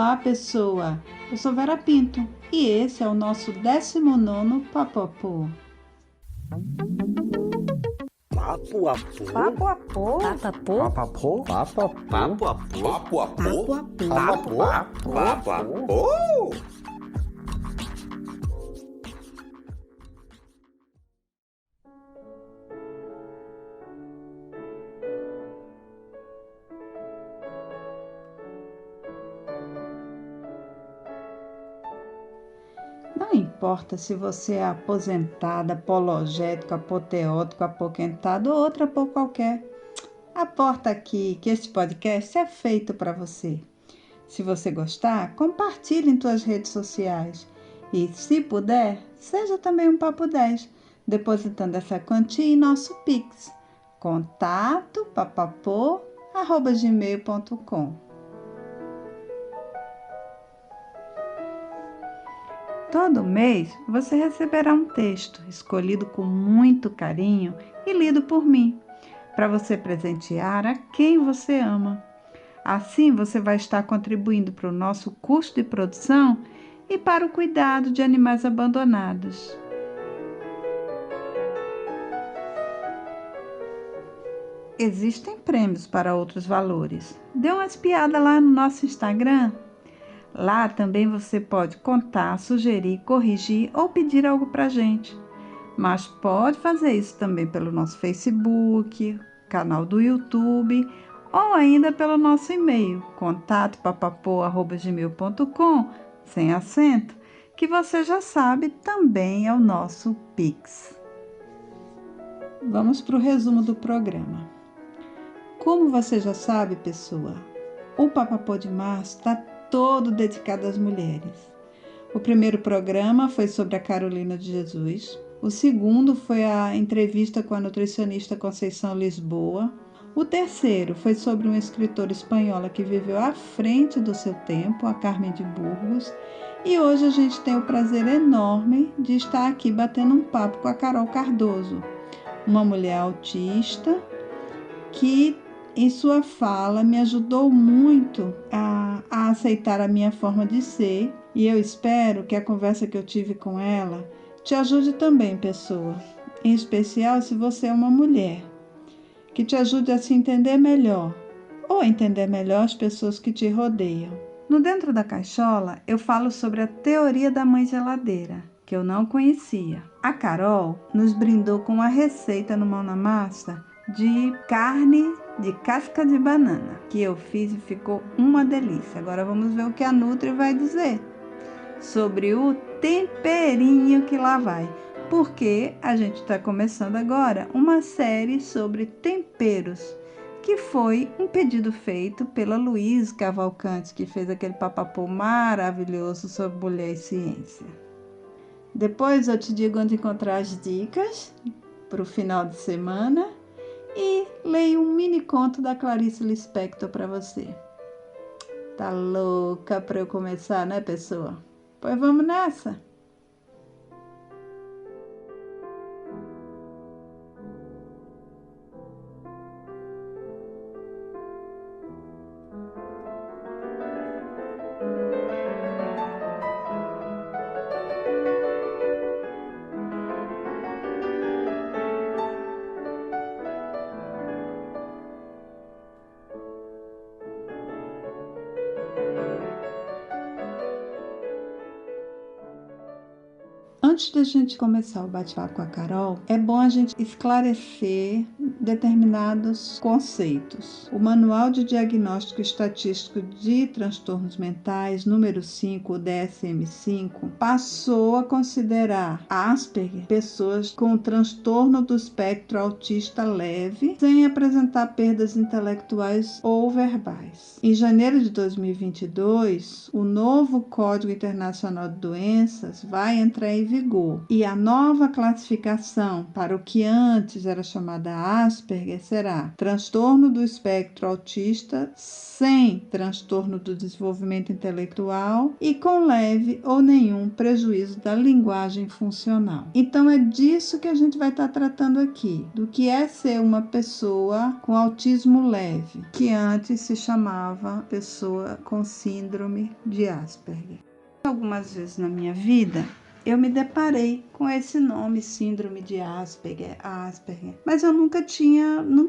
Olá, pessoa! Eu sou Vera Pinto e esse é o nosso 19º Papapô. Papo a pô? Papo a pô? Papapô? Papapô? Papo a pô? Papo a pô? Papo a pô? Papo a pô? Papo a pô? Não importa se você é aposentado, apologético, apoteótico, apoquentado ou outra por qualquer. Aporta aqui que este podcast é feito para você. Se você gostar, compartilhe em suas redes sociais. E, se puder, seja também um Papo 10, depositando essa quantia em nosso Pix, contato@papapô@gmail.com. Todo mês você receberá um texto escolhido com muito carinho e lido por mim, para você presentear a quem você ama. Assim você vai estar contribuindo para o nosso custo de produção e para o cuidado de animais abandonados. Existem prêmios para outros valores. Dê uma espiada lá no nosso Instagram. Lá também você pode contar, sugerir, corrigir ou pedir algo para a gente. Mas pode fazer isso também pelo nosso Facebook, canal do YouTube ou ainda pelo nosso e-mail, contato@papapô@gmail.com, sem acento, que você já sabe também é o nosso Pix. Vamos para o resumo do programa. Como você já sabe, pessoa, o Papapô de Março está todo dedicado às mulheres. O primeiro programa foi sobre a Carolina de Jesus. O segundo foi a entrevista com a nutricionista Conceição Lisboa. O terceiro foi sobre uma escritora espanhola que viveu à frente do seu tempo, a Carmen de Burgos. E hoje a gente tem o prazer enorme de estar aqui batendo um papo com a Carol Cardoso, uma mulher autista que, em sua fala, me ajudou muito a aceitar a minha forma de ser. E eu espero que a conversa que eu tive com ela te ajude também, pessoa. Em especial se você é uma mulher. Que te ajude a se entender melhor ou a entender melhor as pessoas que te rodeiam. No Dentro da Caixola, eu falo sobre a teoria da mãe geladeira, que eu não conhecia. A Carol nos brindou com uma receita no Mão na Massa de carne de casca de banana, que eu fiz e ficou uma delícia. Agora vamos ver o que a Nutri vai dizer sobre o temperinho que lá vai, porque a gente está começando agora uma série sobre temperos, que foi um pedido feito pela Luísa Cavalcante, que fez aquele papapô maravilhoso sobre mulher e ciência. Depois eu te digo onde encontrar as dicas para o final de semana e leio um mini conto da Clarice Lispector para você. Tá louca para eu começar, né, pessoa? Pois vamos nessa! Antes da gente começar o bate-papo com a Carol, é bom a gente esclarecer determinados conceitos. O Manual de Diagnóstico Estatístico de Transtornos Mentais, número 5, o DSM-5, passou a considerar Asperger pessoas com transtorno do espectro autista leve, sem apresentar perdas intelectuais ou verbais. Em janeiro de 2022, o novo Código Internacional de Doenças vai entrar em vigor. chegou. E a nova classificação para o que antes era chamada Asperger será transtorno do espectro autista sem transtorno do desenvolvimento intelectual e com leve ou nenhum prejuízo da linguagem funcional. Então é disso que a gente vai estar tratando aqui, do que é ser uma pessoa com autismo leve, que antes se chamava pessoa com síndrome de Asperger. Algumas vezes na minha vida eu me deparei com esse nome, síndrome de Asperger, mas eu nunca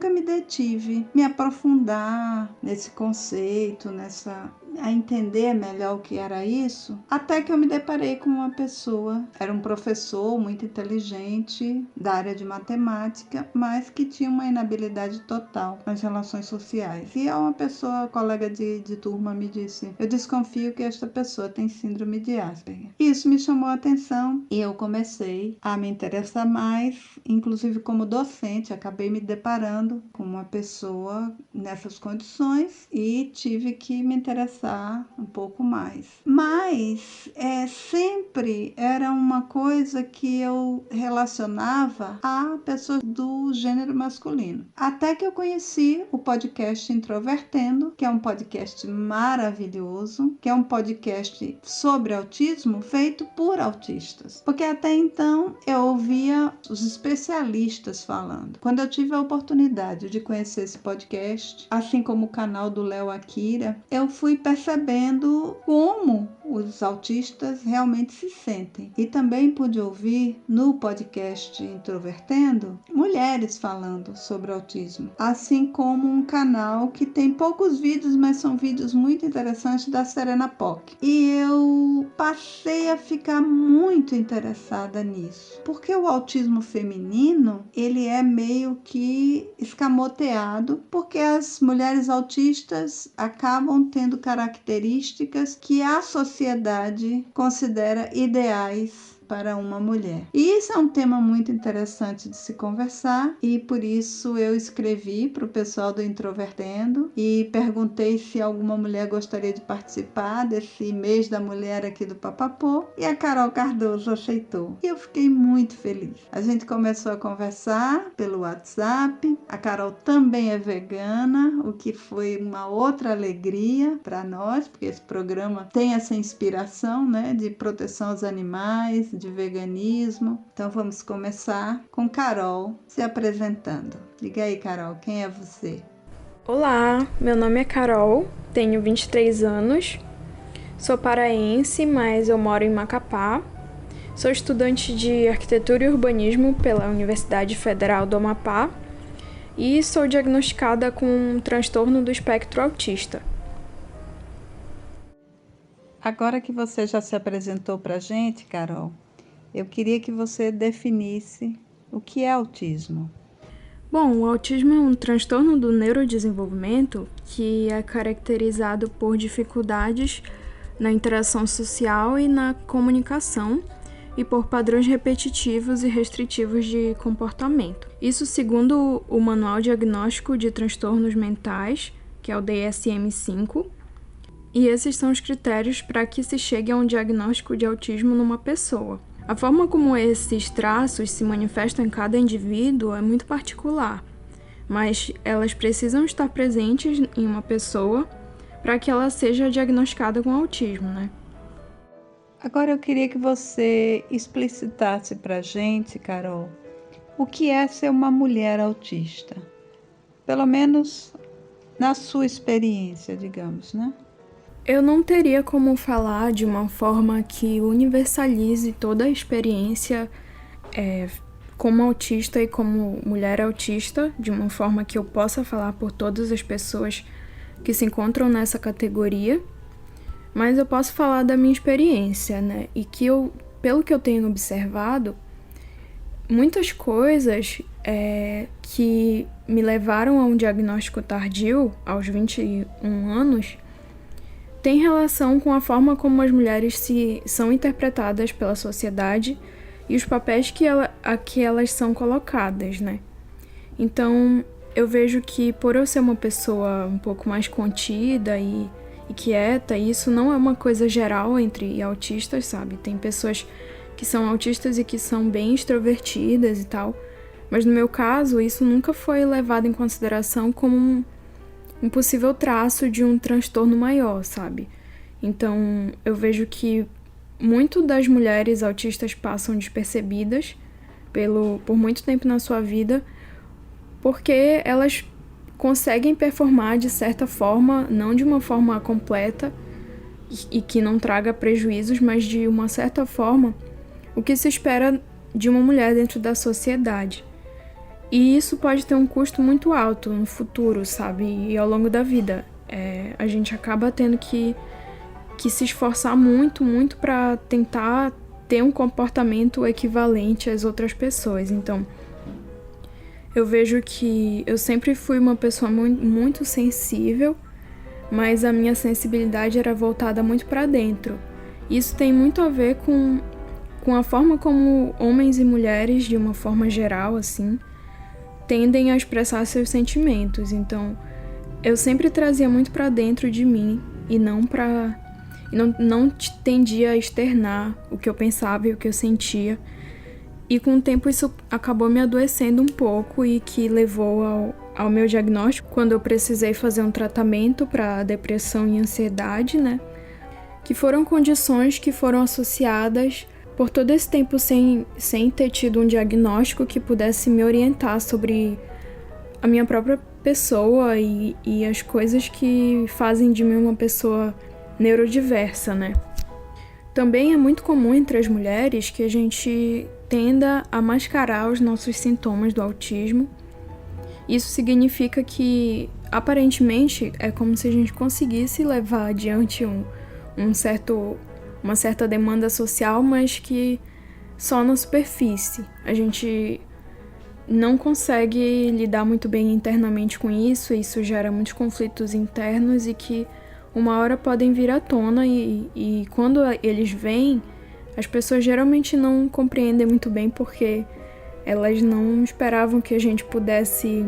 me detive me aprofundar nesse conceito, a entender melhor o que era isso, até que eu me deparei com uma pessoa, era um professor muito inteligente da área de matemática, mas que tinha uma inabilidade total nas relações sociais. E uma pessoa, colega de turma, me disse: eu desconfio que esta pessoa tem síndrome de Asperger. Isso me chamou a atenção e eu comecei a me interessar mais, inclusive como docente, acabei me deparando com uma pessoa nessas condições e tive que me interessar um pouco mais. Mas sempre era uma coisa que eu relacionava a pessoas do gênero masculino. Até que eu conheci o podcast Introvertendo, que é um podcast maravilhoso, que é um podcast sobre autismo feito por autistas. Porque até então eu ouvia os especialistas falando. Quando eu tive a oportunidade de conhecer esse podcast, assim como o canal do Léo Akira, eu fui percebendo como os autistas realmente se sentem. E também pude ouvir no podcast Introvertendo mulheres falando sobre autismo, assim como um canal que tem poucos vídeos, mas são vídeos muito interessantes, da Serena Pock. E eu passei a ficar muito interessada nisso, porque o autismo feminino, ele é meio que escamoteado, porque as mulheres autistas acabam tendo características que a sociedade considera ideais para uma mulher. E isso é um tema muito interessante de se conversar, e por isso eu escrevi para o pessoal do Introvertendo e perguntei se alguma mulher gostaria de participar desse mês da mulher aqui do Papapô, e a Carol Cardoso aceitou. E eu fiquei muito feliz. A gente começou a conversar pelo WhatsApp, a Carol também é vegana, o que foi uma outra alegria para nós, porque esse programa tem essa inspiração, né, de proteção aos animais, de veganismo. Então vamos começar com Carol se apresentando. Diga aí, Carol, quem é você? Olá, meu nome é Carol, tenho 23 anos, sou paraense, mas eu moro em Macapá. Sou estudante de Arquitetura e Urbanismo pela Universidade Federal do Amapá e sou diagnosticada com um transtorno do espectro autista. Agora que você já se apresentou para a gente, Carol, eu queria que você definisse o que é autismo. Bom, o autismo é um transtorno do neurodesenvolvimento que é caracterizado por dificuldades na interação social e na comunicação e por padrões repetitivos e restritivos de comportamento. Isso segundo o Manual Diagnóstico de Transtornos Mentais, que é o DSM-5, e esses são os critérios para que se chegue a um diagnóstico de autismo numa pessoa. A forma como esses traços se manifestam em cada indivíduo é muito particular, mas elas precisam estar presentes em uma pessoa para que ela seja diagnosticada com autismo, né? Agora eu queria que você explicitasse para a gente, Carol, o que é ser uma mulher autista. Pelo menos na sua experiência, digamos, né? Eu não teria como falar de uma forma que universalize toda a experiência como autista e como mulher autista, de uma forma que eu possa falar por todas as pessoas que se encontram nessa categoria, mas eu posso falar da minha experiência, né? E que pelo que eu tenho observado, muitas coisas que me levaram a um diagnóstico tardio, aos 21 anos, tem relação com a forma como as mulheres são interpretadas pela sociedade e os papéis a que elas são colocadas, né? Então, eu vejo que por eu ser uma pessoa um pouco mais contida e quieta, isso não é uma coisa geral entre autistas, sabe? Tem pessoas que são autistas e que são bem extrovertidas e tal. Mas no meu caso, isso nunca foi levado em consideração como um possível traço de um transtorno maior, sabe? Então, eu vejo que muito das mulheres autistas passam despercebidas por muito tempo na sua vida, porque elas conseguem performar de certa forma, não de uma forma completa e que não traga prejuízos, mas de uma certa forma, o que se espera de uma mulher dentro da sociedade. E isso pode ter um custo muito alto no futuro, sabe? E ao longo da vida. A gente acaba tendo que se esforçar muito, muito para tentar ter um comportamento equivalente às outras pessoas. Então, eu vejo que eu sempre fui uma pessoa muito, muito sensível, mas a minha sensibilidade era voltada muito para dentro. Isso tem muito a ver com a forma como homens e mulheres, de uma forma geral, assim, tendem a expressar seus sentimentos. Então, eu sempre trazia muito para dentro de mim e não tendia a externar o que eu pensava e o que eu sentia. E com o tempo isso acabou me adoecendo um pouco e que levou ao meu diagnóstico, quando eu precisei fazer um tratamento para depressão e ansiedade, né? Que foram condições que foram associadas por todo esse tempo sem ter tido um diagnóstico que pudesse me orientar sobre a minha própria pessoa e as coisas que fazem de mim uma pessoa neurodiversa, né? Também é muito comum entre as mulheres que a gente tenda a mascarar os nossos sintomas do autismo. Isso significa que, aparentemente, é como se a gente conseguisse levar adiante uma certa demanda social, mas que só na superfície. A gente não consegue lidar muito bem internamente com isso gera muitos conflitos internos e que uma hora podem vir à tona e quando eles vêm, as pessoas geralmente não compreendem muito bem porque elas não esperavam que a gente pudesse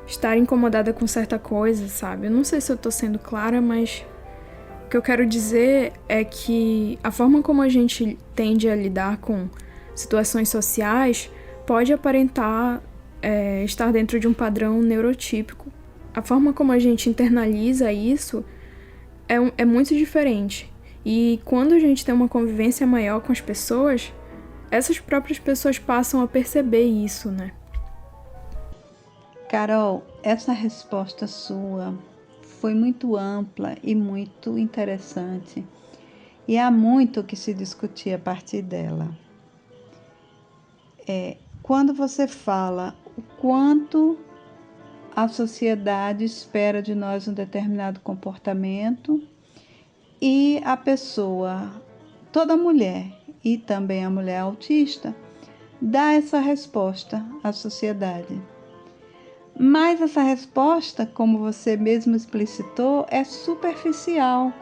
estar incomodada com certa coisa, sabe? Eu não sei se eu tô sendo clara, mas o que eu quero dizer é que a forma como a gente tende a lidar com situações sociais pode aparentar estar dentro de um padrão neurotípico. A forma como a gente internaliza isso é muito diferente. E quando a gente tem uma convivência maior com as pessoas, essas próprias pessoas passam a perceber isso, né? Carol, essa resposta sua foi muito ampla e muito interessante. E há muito que se discutir a partir dela. Quando você fala o quanto a sociedade espera de nós um determinado comportamento e a pessoa, toda mulher e também a mulher autista, dá essa resposta à sociedade. Mas essa resposta, como você mesmo explicitou, é superficial.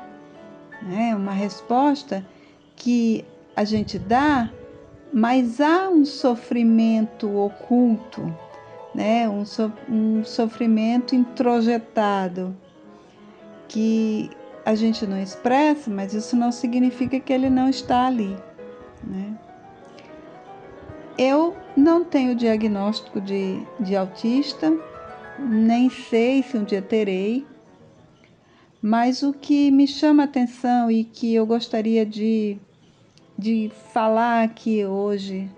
É uma resposta que a gente dá, mas há um sofrimento oculto, né? Um sofrimento introjetado que a gente não expressa, mas isso não significa que ele não está ali, né? Eu não tenho diagnóstico de autista, nem sei se um dia terei, mas o que me chama a atenção e que eu gostaria de falar aqui hoje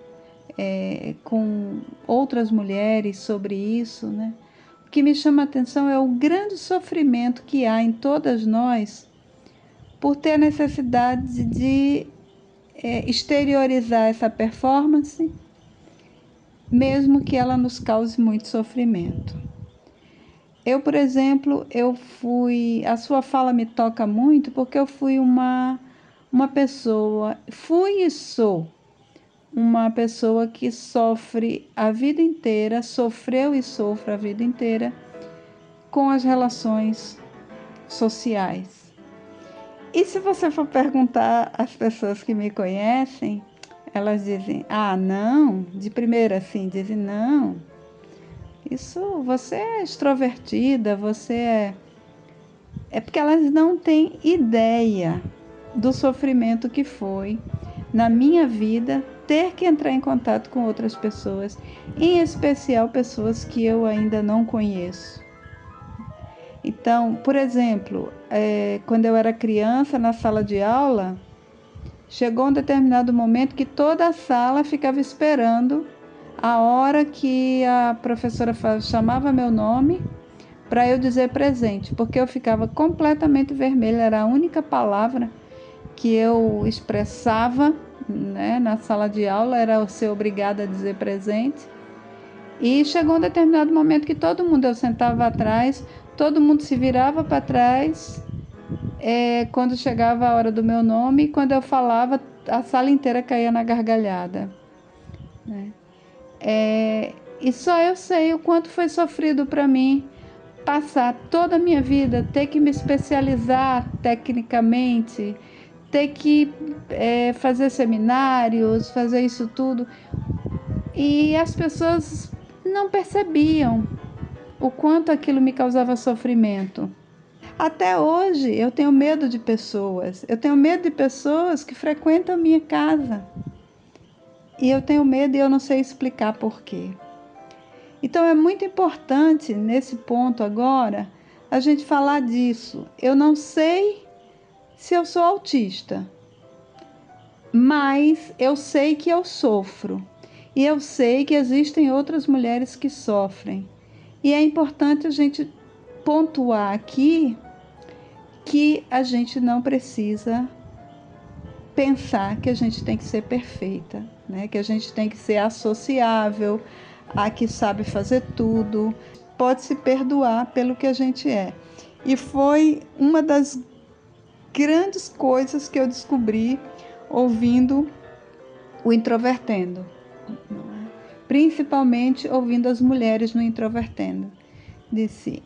com outras mulheres sobre isso, né? O que me chama a atenção é o grande sofrimento que há em todas nós por ter a necessidade de exteriorizar essa performance, mesmo que ela nos cause muito sofrimento. Eu, por exemplo, a sua fala me toca muito porque eu fui uma pessoa, fui e sou uma pessoa que sofre a vida inteira, sofreu e sofre a vida inteira com as relações sociais. E se você for perguntar às pessoas que me conhecem, elas dizem, não, de primeira assim, dizem, não, isso, você é extrovertida, você é porque elas não têm ideia do sofrimento que foi na minha vida ter que entrar em contato com outras pessoas, em especial pessoas que eu ainda não conheço. Então, por exemplo, quando eu era criança, na sala de aula, chegou um determinado momento que toda a sala ficava esperando a hora que a professora chamava meu nome para eu dizer presente, porque eu ficava completamente vermelha, era a única palavra que eu expressava, né, na sala de aula, era ser obrigada a dizer presente. E chegou um determinado momento que todo mundo, eu sentava atrás, todo mundo se virava para trás, quando chegava a hora do meu nome, e quando eu falava, a sala inteira caía na gargalhada, né? E só eu sei o quanto foi sofrido para mim passar toda a minha vida, ter que me especializar tecnicamente, ter que fazer seminários, fazer isso tudo. E as pessoas não percebiam o quanto aquilo me causava sofrimento. Até hoje eu tenho medo de pessoas. Eu tenho medo de pessoas que frequentam a minha casa. E eu tenho medo e eu não sei explicar por quê. Então é muito importante, nesse ponto agora, a gente falar disso. Eu não sei se eu sou autista, mas eu sei que eu sofro. E eu sei que existem outras mulheres que sofrem. E é importante a gente pontuar aqui que a gente não precisa pensar que a gente tem que ser perfeita, né? Que a gente tem que ser associável, a que sabe fazer tudo, pode se perdoar pelo que a gente é. E foi uma das grandes coisas que eu descobri ouvindo o Introvertendo, principalmente ouvindo as mulheres no Introvertendo. Disse,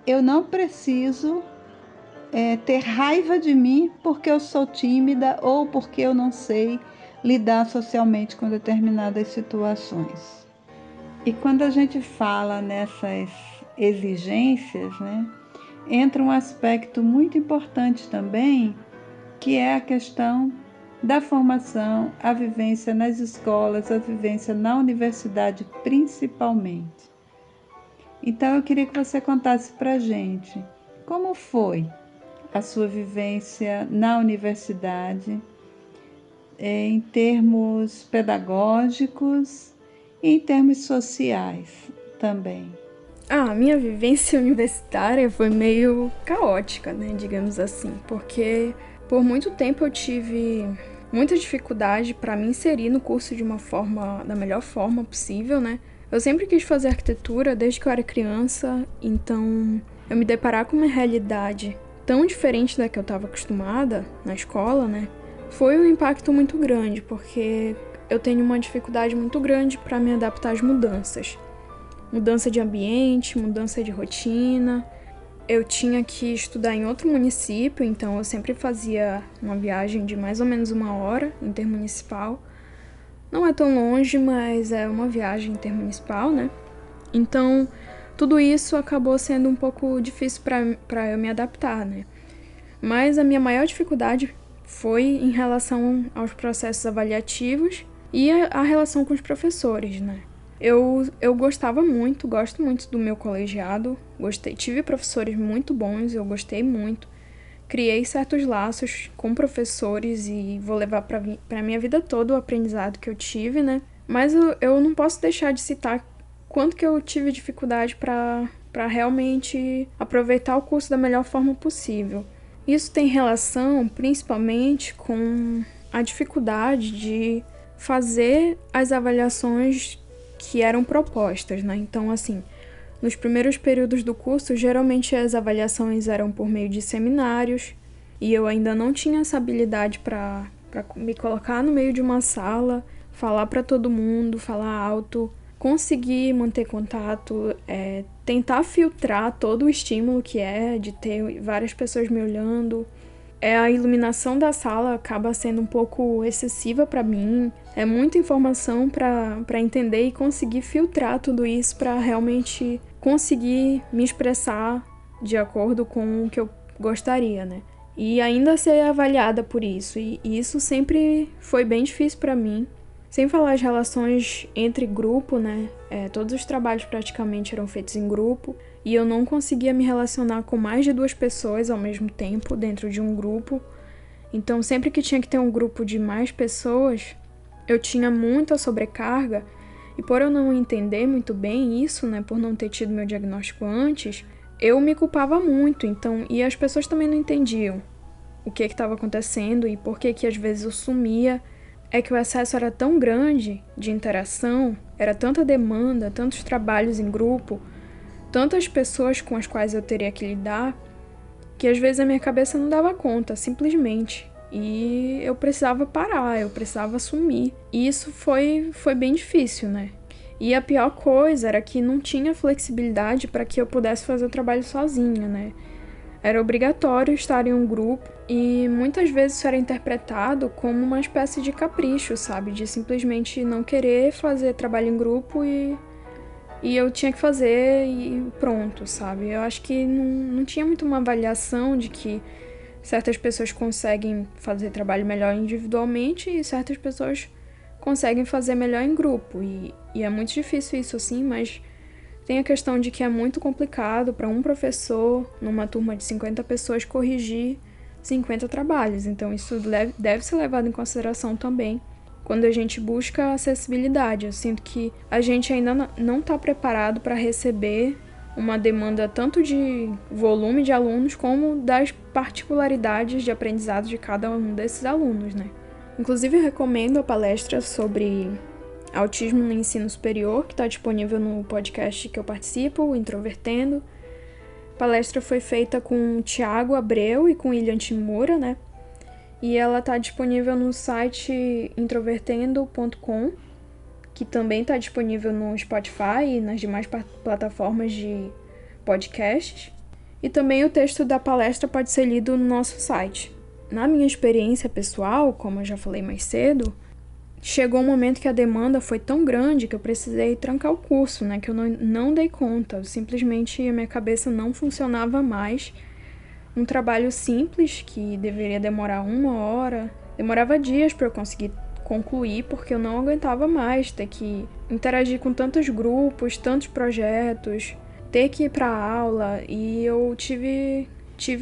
eu não preciso ter raiva de mim porque eu sou tímida ou porque eu não sei lidar socialmente com determinadas situações. E quando a gente fala nessas exigências, né, entra um aspecto muito importante também, que é a questão da formação, a vivência nas escolas, a vivência na universidade principalmente. Então eu queria que você contasse para a gente como foi a sua vivência na universidade, em termos pedagógicos e em termos sociais também. A minha vivência universitária foi meio caótica, né, digamos assim, porque por muito tempo eu tive muita dificuldade para me inserir no curso da melhor forma possível, né? Eu sempre quis fazer arquitetura desde que eu era criança, então eu me deparar com uma realidade tão diferente da que eu estava acostumada na escola, né? Foi um impacto muito grande, porque eu tenho uma dificuldade muito grande para me adaptar às mudanças. Mudança de ambiente, mudança de rotina. Eu tinha que estudar em outro município, então eu sempre fazia uma viagem de mais ou menos 1 hora intermunicipal. Não é tão longe, mas é uma viagem intermunicipal, né? Então, tudo isso acabou sendo um pouco difícil para eu me adaptar, né? Mas a minha maior dificuldade foi em relação aos processos avaliativos e a relação com os professores, né? Eu gosto muito do meu colegiado, tive professores muito bons, eu gostei muito, criei certos laços com professores e vou levar para a minha vida toda o aprendizado que eu tive, né? Mas eu não posso deixar de citar quanto que eu tive dificuldade para realmente aproveitar o curso da melhor forma possível. Isso tem relação principalmente com a dificuldade de fazer as avaliações que eram propostas, né? Então, assim, nos primeiros períodos do curso, geralmente as avaliações eram por meio de seminários e eu ainda não tinha essa habilidade para me colocar no meio de uma sala, falar para todo mundo, falar alto, conseguir manter contato, tentar filtrar todo o estímulo que de ter várias pessoas me olhando. A iluminação da sala acaba sendo um pouco excessiva para mim. É muita informação para entender e conseguir filtrar tudo isso para realmente conseguir me expressar de acordo com o que eu gostaria, né? e ainda ser avaliada por isso. E isso sempre foi bem difícil para mim. Sem falar as relações entre grupo, né? Todos os trabalhos praticamente eram feitos em grupo e eu não conseguia me relacionar com mais de 2 pessoas ao mesmo tempo dentro de um grupo. Então, sempre que tinha que ter um grupo de mais pessoas, eu tinha muita sobrecarga e por eu não entender muito bem isso, né? Por não ter tido meu diagnóstico antes, eu me culpava muito. Então, e as pessoas também não entendiam o que estava acontecendo e por que às vezes eu sumia. É que o excesso era tão grande de interação, era tanta demanda, tantos trabalhos em grupo, tantas pessoas com as quais eu teria que lidar, que às vezes a minha cabeça não dava conta, simplesmente. E eu precisava parar, eu precisava sumir. E isso foi bem difícil, né? E a pior coisa era que não tinha flexibilidade para que eu pudesse fazer o trabalho sozinha, né? Era obrigatório estar em um grupo e muitas vezes isso era interpretado como uma espécie de capricho, sabe? De simplesmente não querer fazer trabalho em grupo e eu tinha que fazer e pronto, sabe? Eu acho que não tinha muito uma avaliação de que certas pessoas conseguem fazer trabalho melhor individualmente e certas pessoas conseguem fazer melhor em grupo. E é muito difícil isso, assim, mas tem a questão de que é muito complicado para um professor, numa turma de 50 pessoas, corrigir 50 trabalhos. Então, isso deve ser levado em consideração também quando a gente busca acessibilidade. Eu sinto que a gente ainda não está preparado para receber uma demanda tanto de volume de alunos como das particularidades de aprendizado de cada um desses alunos, né? Inclusive, eu recomendo a palestra sobre autismo no ensino superior, que está disponível no podcast que eu participo, o Introvertendo. A palestra foi feita com o Thiago Abreu e com o William Timura, né? E ela está disponível no site introvertendo.com, que também está disponível no Spotify e nas demais plataformas de podcasts. E também o texto da palestra pode ser lido no nosso site. Na minha experiência pessoal, como eu já falei mais cedo, chegou um momento que a demanda foi tão grande que eu precisei trancar o curso, né? Que eu não dei conta. Simplesmente a minha cabeça não funcionava mais. Um trabalho simples, que deveria demorar 1 hora, demorava dias para eu conseguir concluir, porque eu não aguentava mais ter que interagir com tantos grupos, tantos projetos, ter que ir para aula. E eu tive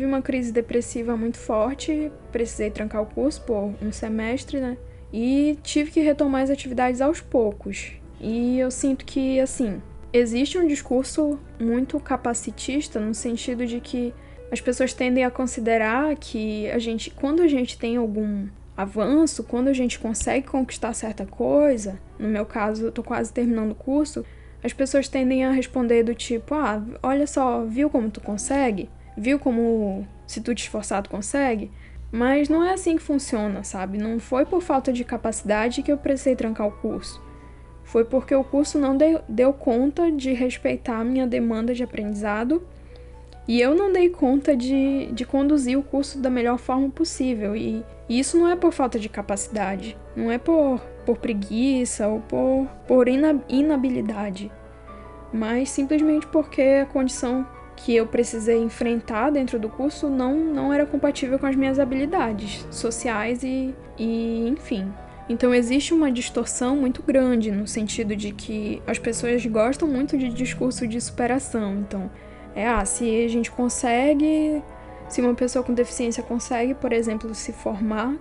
uma crise depressiva muito forte, precisei trancar o curso por 1 semestre, né? E tive que retomar as atividades aos poucos. E eu sinto que, assim, existe um discurso muito capacitista no sentido de que as pessoas tendem a considerar que quando a gente tem algum avanço, quando a gente consegue conquistar certa coisa, no meu caso, eu tô quase terminando o curso, as pessoas tendem a responder do tipo, olha só, viu como tu consegue? Viu como, se tu te esforçar, tu consegue? Mas não é assim que funciona, sabe? Não foi por falta de capacidade que eu precisei trancar o curso. Foi porque o curso não deu conta de respeitar a minha demanda de aprendizado e eu não dei conta de conduzir o curso da melhor forma possível. E isso não é por falta de capacidade, não é por preguiça ou por inabilidade, mas simplesmente porque a condição que eu precisei enfrentar dentro do curso não era compatível com as minhas habilidades sociais e enfim. Então existe uma distorção muito grande no sentido de que as pessoas gostam muito de discurso de superação. Então, se a gente consegue, se uma pessoa com deficiência consegue, por exemplo, se formar,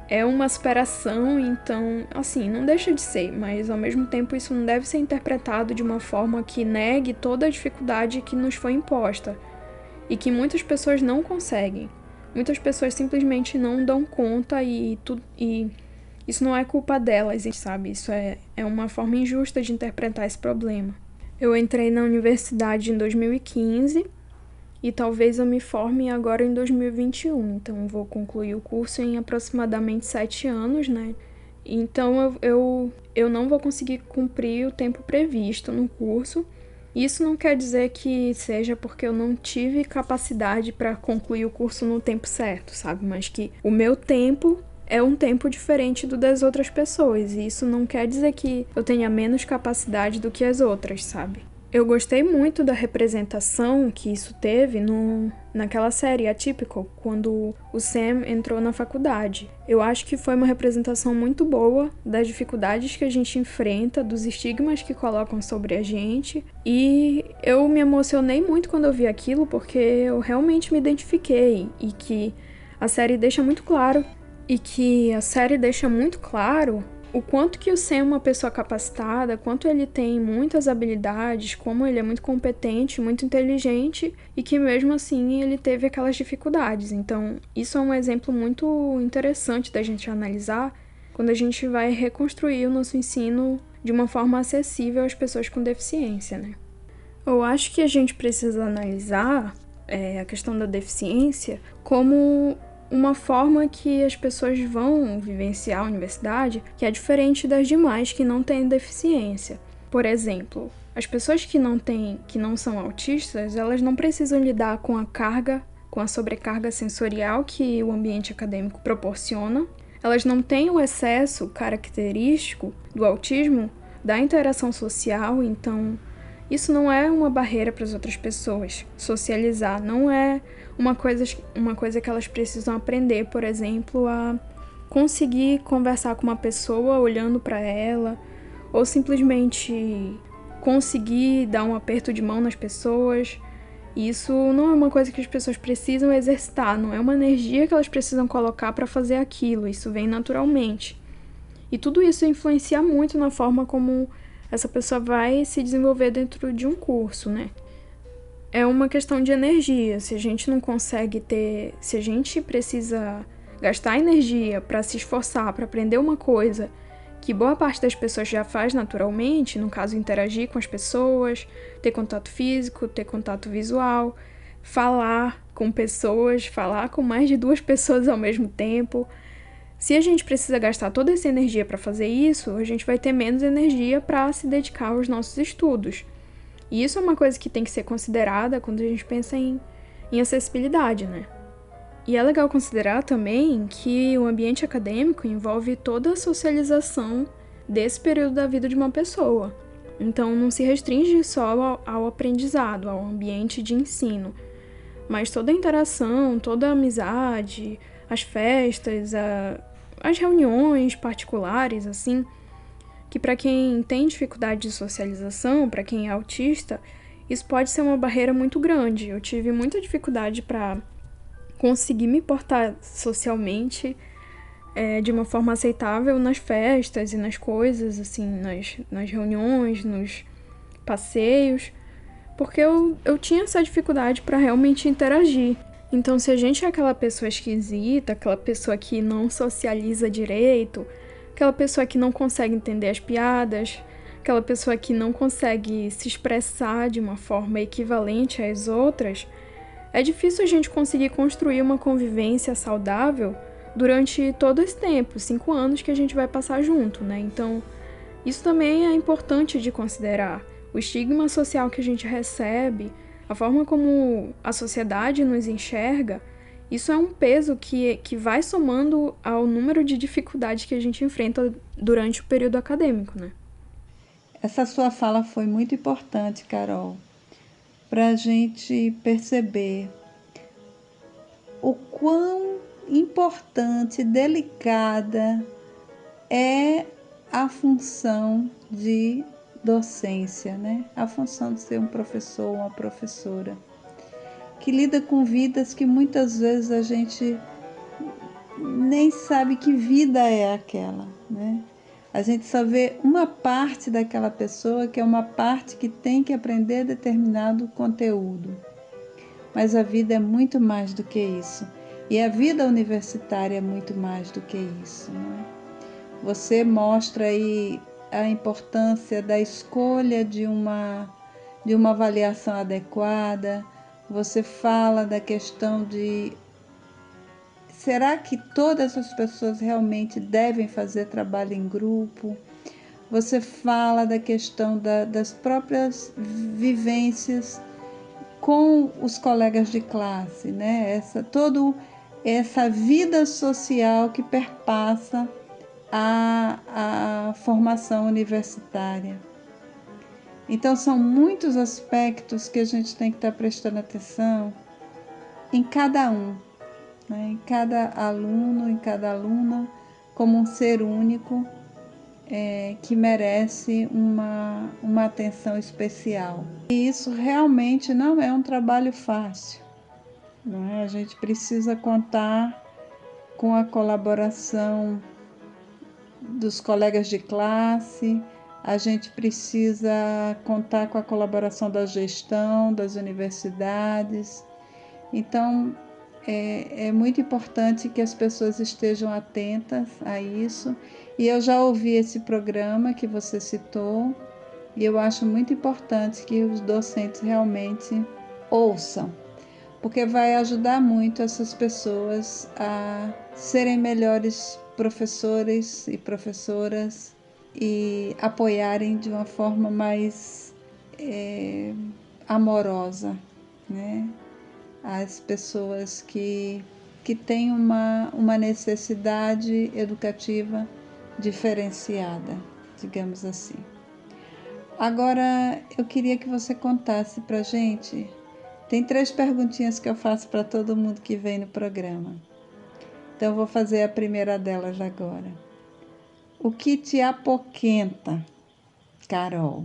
é uma superação. Então, assim, não deixa de ser, mas ao mesmo tempo isso não deve ser interpretado de uma forma que negue toda a dificuldade que nos foi imposta e que muitas pessoas não conseguem. Muitas pessoas simplesmente não dão conta e isso não é culpa delas, sabe? Isso é uma forma injusta de interpretar esse problema. Eu entrei na universidade em 2015 e talvez eu me forme agora em 2021. Então, eu vou concluir o curso em aproximadamente 7 anos, né? Então, eu não vou conseguir cumprir o tempo previsto no curso. Isso não quer dizer que seja porque eu não tive capacidade para concluir o curso no tempo certo, sabe? Mas que o meu tempo é um tempo diferente do das outras pessoas. E isso não quer dizer que eu tenha menos capacidade do que as outras, sabe? Eu gostei muito da representação que isso teve naquela série Atypical, quando o Sam entrou na faculdade. Eu acho que foi uma representação muito boa das dificuldades que a gente enfrenta, dos estigmas que colocam sobre a gente. E eu me emocionei muito quando eu vi aquilo, porque eu realmente me identifiquei e que a série deixa muito claro o quanto que o Sam é uma pessoa capacitada, quanto ele tem muitas habilidades, como ele é muito competente, muito inteligente e que mesmo assim ele teve aquelas dificuldades. Então, isso é um exemplo muito interessante da gente analisar quando a gente vai reconstruir o nosso ensino de uma forma acessível às pessoas com deficiência, né? Eu acho que a gente precisa analisar a questão da deficiência como uma forma que as pessoas vão vivenciar a universidade que é diferente das demais que não têm deficiência. Por exemplo, as pessoas que não são autistas, elas não precisam lidar com a sobrecarga sensorial que o ambiente acadêmico proporciona. Elas não têm o excesso característico do autismo da interação social, então isso não é uma barreira para as outras pessoas. Socializar não é uma coisa que elas precisam aprender, por exemplo, a conseguir conversar com uma pessoa olhando para ela, ou simplesmente conseguir dar um aperto de mão nas pessoas. Isso não é uma coisa que as pessoas precisam exercitar, não é uma energia que elas precisam colocar para fazer aquilo, isso vem naturalmente. E tudo isso influencia muito na forma como essa pessoa vai se desenvolver dentro de um curso, né? É uma questão de energia. Se a gente precisa gastar energia para se esforçar, para aprender uma coisa que boa parte das pessoas já faz naturalmente, no caso interagir com as pessoas, ter contato físico, ter contato visual, falar com pessoas, falar com mais de 2 pessoas ao mesmo tempo. Se a gente precisa gastar toda essa energia para fazer isso, a gente vai ter menos energia para se dedicar aos nossos estudos. E isso é uma coisa que tem que ser considerada quando a gente pensa em acessibilidade, né? E é legal considerar também que o ambiente acadêmico envolve toda a socialização desse período da vida de uma pessoa. Então não se restringe só ao aprendizado, ao ambiente de ensino, mas toda a interação, toda a amizade, as festas, as reuniões particulares, assim, que para quem tem dificuldade de socialização, para quem é autista, isso pode ser uma barreira muito grande. Eu tive muita dificuldade para conseguir me portar socialmente de uma forma aceitável nas festas e nas coisas, assim, nas reuniões, nos passeios, porque eu tinha essa dificuldade para realmente interagir. Então, se a gente é aquela pessoa esquisita, aquela pessoa que não socializa direito, aquela pessoa que não consegue entender as piadas, aquela pessoa que não consegue se expressar de uma forma equivalente às outras, é difícil a gente conseguir construir uma convivência saudável durante todo esse tempo, 5 anos que a gente vai passar junto, né? Então, isso também é importante de considerar. O estigma social que a gente recebe, a forma como a sociedade nos enxerga, isso é um peso que vai somando ao número de dificuldades que a gente enfrenta durante o período acadêmico, né? Essa sua fala foi muito importante, Carol, para a gente perceber o quão importante e delicada é a função de docência, né? A função de ser um professor ou uma professora, que lida com vidas que muitas vezes a gente nem sabe que vida é aquela, né? A gente só vê uma parte daquela pessoa, que é uma parte que tem que aprender determinado conteúdo. Mas a vida é muito mais do que isso. E a vida universitária é muito mais do que isso, né? Você mostra aí a importância da escolha de uma avaliação adequada. Você fala da questão de: será que todas as pessoas realmente devem fazer trabalho em grupo? Você fala da questão das próprias vivências com os colegas de classe, né? Toda essa vida social que perpassa a formação universitária. Então, são muitos aspectos que a gente tem que estar prestando atenção em cada um, né? Em cada aluno, em cada aluna, como um ser único que merece uma atenção especial. E isso realmente não é um trabalho fácil, não é? A gente precisa contar com a colaboração dos colegas de classe, a gente precisa contar com a colaboração da gestão, das universidades. Então, é muito importante que as pessoas estejam atentas a isso. E eu já ouvi esse programa que você citou, e eu acho muito importante que os docentes realmente ouçam, porque vai ajudar muito essas pessoas a serem melhores professores e professoras e apoiarem de uma forma mais amorosa, né? As pessoas que têm uma necessidade educativa diferenciada, digamos assim. Agora, eu queria que você contasse para a gente. Tem 3 perguntinhas que eu faço para todo mundo que vem no programa. Então, eu vou fazer a primeira delas agora. O que te apoquenta, Carol?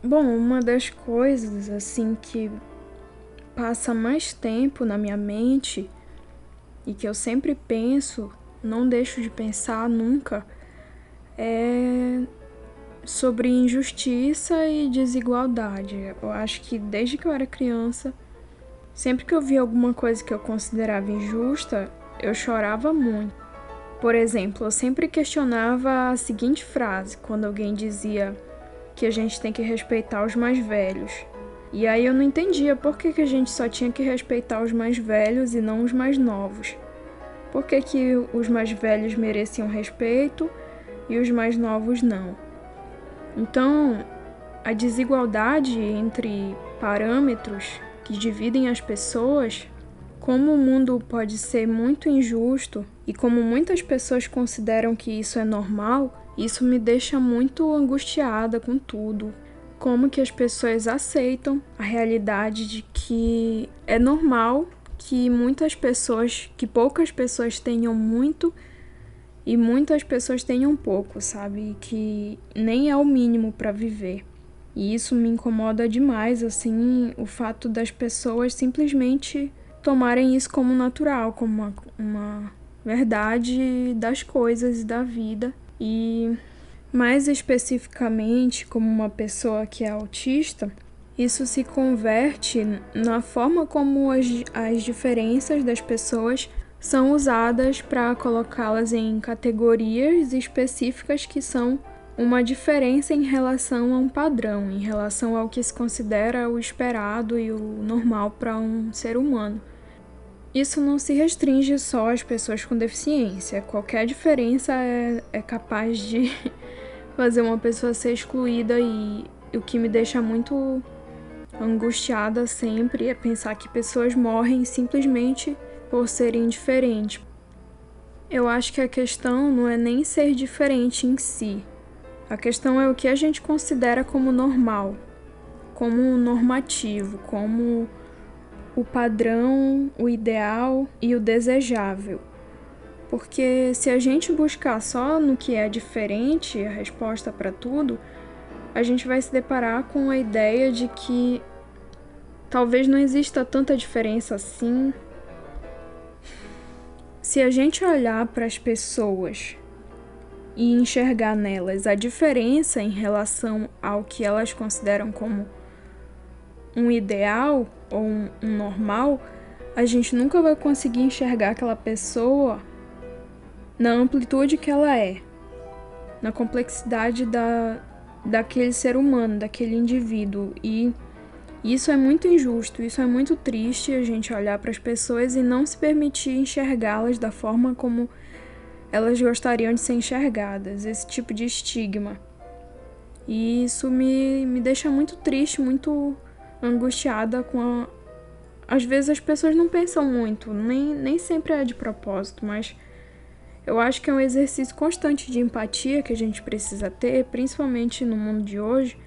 Bom, uma das coisas, assim, que passa mais tempo na minha mente e que eu sempre penso, não deixo de pensar nunca, é sobre injustiça e desigualdade. Eu acho que desde que eu era criança, sempre que eu via alguma coisa que eu considerava injusta, eu chorava muito. Por exemplo, eu sempre questionava a seguinte frase, quando alguém dizia que a gente tem que respeitar os mais velhos. E aí eu não entendia por que a gente só tinha que respeitar os mais velhos e não os mais novos. Por que os mais velhos mereciam respeito e os mais novos não? Então, a desigualdade entre parâmetros que dividem as pessoas, como o mundo pode ser muito injusto e como muitas pessoas consideram que isso é normal, isso me deixa muito angustiada com tudo. Como que as pessoas aceitam a realidade de que é normal que poucas pessoas tenham muito e muitas pessoas tenham pouco, sabe? Que nem é o mínimo para viver. E isso me incomoda demais, assim, o fato das pessoas simplesmente tomarem isso como natural, como uma verdade das coisas e da vida. E mais especificamente, como uma pessoa que é autista, isso se converte na forma como as diferenças das pessoas são usadas para colocá-las em categorias específicas que são uma diferença em relação a um padrão, em relação ao que se considera o esperado e o normal para um ser humano. Isso não se restringe só às pessoas com deficiência. Qualquer diferença é capaz de fazer uma pessoa ser excluída, e o que me deixa muito angustiada sempre é pensar que pessoas morrem simplesmente por serem diferentes. Eu acho que a questão não é nem ser diferente em si. A questão é o que a gente considera como normal, como normativo, como o padrão, o ideal e o desejável. Porque se a gente buscar só no que é diferente a resposta para tudo, a gente vai se deparar com a ideia de que talvez não exista tanta diferença assim. Se a gente olhar para as pessoas e enxergar nelas a diferença em relação ao que elas consideram como um ideal ou um normal, a gente nunca vai conseguir enxergar aquela pessoa na amplitude que ela é, na complexidade daquele ser humano, daquele indivíduo. E isso é muito injusto, isso é muito triste, a gente olhar para as pessoas e não se permitir enxergá-las da forma como elas gostariam de ser enxergadas, esse tipo de estigma. E isso me deixa muito triste, muito angustiada com Às vezes as pessoas não pensam muito, nem sempre é de propósito, mas eu acho que é um exercício constante de empatia que a gente precisa ter, principalmente no mundo de hoje,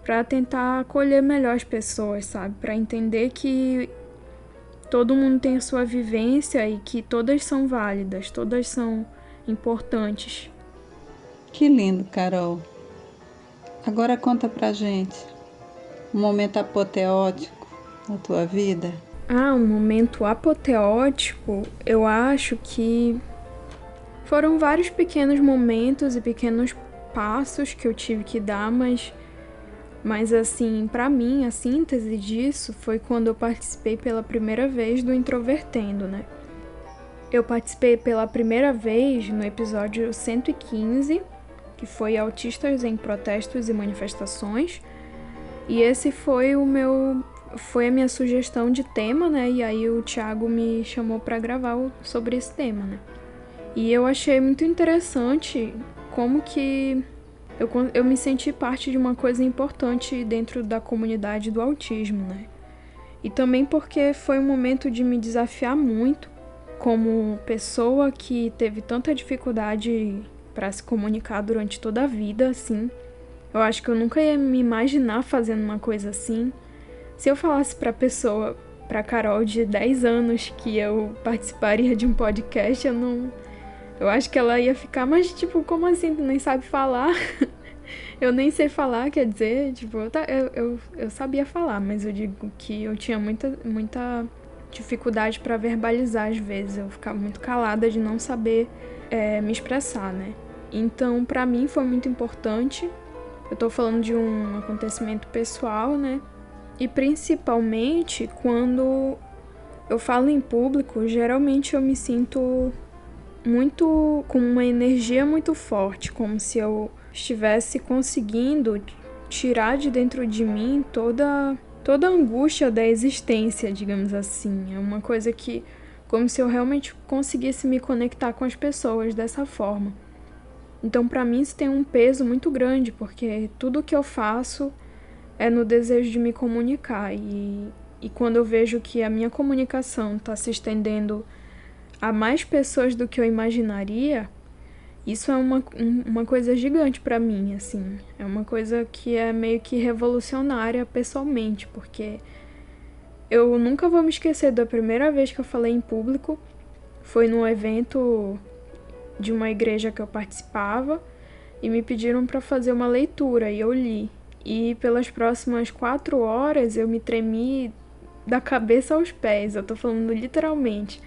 para tentar acolher melhor as pessoas, sabe? Para entender que todo mundo tem a sua vivência e que todas são válidas, todas são importantes. Que lindo, Carol. Agora conta pra gente um momento apoteótico na tua vida. Um momento apoteótico, eu acho que foram vários pequenos momentos e pequenos passos que eu tive que dar, mas assim, pra mim, a síntese disso foi quando eu participei pela primeira vez do Introvertendo, né? Eu participei pela primeira vez no episódio 115, que foi Autistas em Protestos e Manifestações, e esse foi a minha sugestão de tema, né? E aí o Thiago me chamou pra gravar sobre esse tema, né? E eu achei muito interessante como que eu me senti parte de uma coisa importante dentro da comunidade do autismo, né? E também porque foi um momento de me desafiar muito como pessoa que teve tanta dificuldade para se comunicar durante toda a vida, assim. Eu acho que eu nunca ia me imaginar fazendo uma coisa assim. Se eu falasse pra Carol de 10 anos que eu participaria de um podcast, eu acho que ela ia ficar, mas tipo, como assim? Tu nem sabe falar? Eu nem sei falar, quer dizer, tipo, eu sabia falar, mas eu digo que eu tinha muita dificuldade pra verbalizar às vezes. Eu ficava muito calada de não saber me expressar, né? Então, pra mim foi muito importante. Eu tô falando de um acontecimento pessoal, né? E principalmente quando eu falo em público, geralmente eu me sinto com uma energia muito forte, como se eu estivesse conseguindo tirar de dentro de mim toda a angústia da existência, digamos assim. É uma coisa que, como se eu realmente conseguisse me conectar com as pessoas dessa forma. Então, para mim, isso tem um peso muito grande, porque tudo que eu faço é no desejo de me comunicar. E quando eu vejo que a minha comunicação está se estendendo a mais pessoas do que eu imaginaria, isso é uma coisa gigante para mim, assim. É uma coisa que é meio que revolucionária pessoalmente, porque eu nunca vou me esquecer da primeira vez que eu falei em público. Foi num evento de uma igreja que eu participava e me pediram para fazer uma leitura e eu li. E pelas próximas 4 horas eu me tremi da cabeça aos pés, eu tô falando literalmente,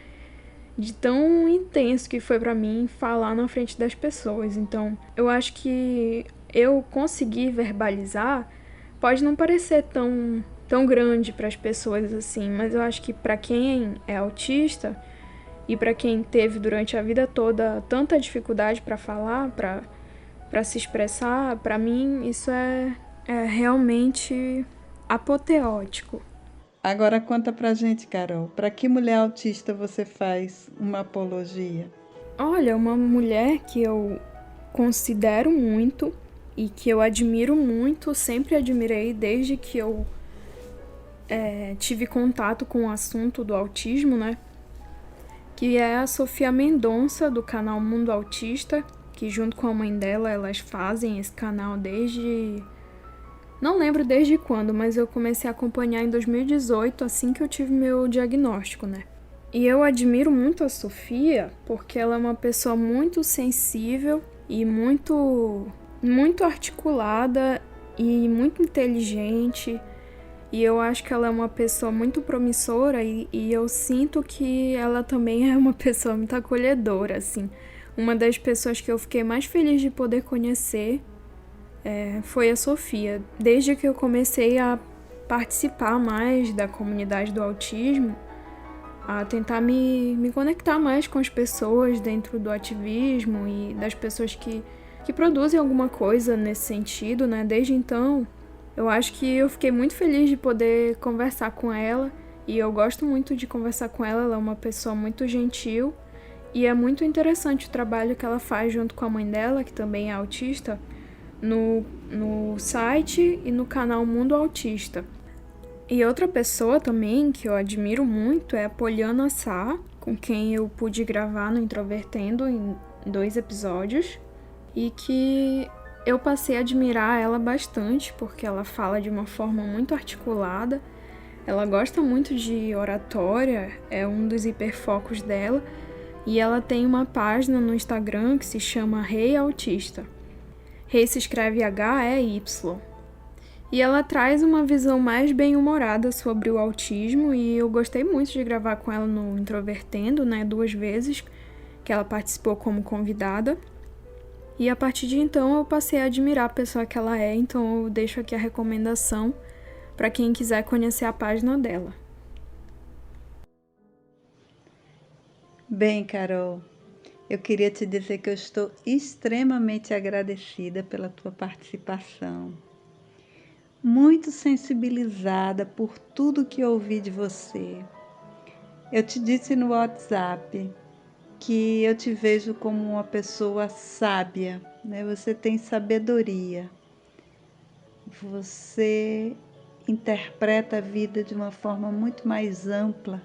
de tão intenso que foi pra mim falar na frente das pessoas. Então, eu acho que eu conseguir verbalizar pode não parecer tão grande para as pessoas assim, mas eu acho que para quem é autista e para quem teve durante a vida toda tanta dificuldade para falar, para se expressar, para mim isso é realmente apoteótico. Agora conta pra gente, Carol, para que mulher autista você faz uma apologia? Olha, uma mulher que eu considero muito e que eu admiro muito, sempre admirei desde que eu tive contato com o assunto do autismo, né? Que é a Sofia Mendonça, do canal Mundo Autista, que junto com a mãe dela, elas fazem esse canal desde... Não lembro desde quando, mas eu comecei a acompanhar em 2018, assim que eu tive meu diagnóstico, né? E eu admiro muito a Sofia, porque ela é uma pessoa muito sensível e muito articulada e muito inteligente. E eu acho que ela é uma pessoa muito promissora e eu sinto que ela também é uma pessoa muito acolhedora, assim. Uma das pessoas que eu fiquei mais feliz de poder conhecer foi a Sofia. Desde que eu comecei a participar mais da comunidade do autismo, a tentar me conectar mais com as pessoas dentro do ativismo e das pessoas que produzem alguma coisa nesse sentido, né? Desde então, eu acho que eu fiquei muito feliz de poder conversar com ela e eu gosto muito de conversar com ela. Ela é uma pessoa muito gentil e é muito interessante o trabalho que ela faz junto com a mãe dela, que também é autista, no site e no canal Mundo Autista. E outra pessoa também que eu admiro muito é a Poliana Sá, com quem eu pude gravar no Introvertendo em 2 episódios, e que Eu passei a admirar ela bastante, porque ela fala de uma forma muito articulada. Ela gosta muito de oratória, é um dos hiperfocos dela, e ela tem uma página no Instagram que se chama Rei Autista. Rei se escreve H-E-Y. E ela traz uma visão mais bem-humorada sobre o autismo, e eu gostei muito de gravar com ela no Introvertendo, 2 vezes que ela participou como convidada. E a partir de então eu passei a admirar a pessoa que ela é, então eu deixo aqui a recomendação para quem quiser conhecer a página dela. Bem, Carol, eu queria te dizer que eu estou extremamente agradecida pela tua participação. Muito sensibilizada por tudo que ouvi de você. Eu te disse no WhatsApp que eu te vejo como uma pessoa sábia, né? Você tem sabedoria. Você interpreta a vida de uma forma muito mais ampla,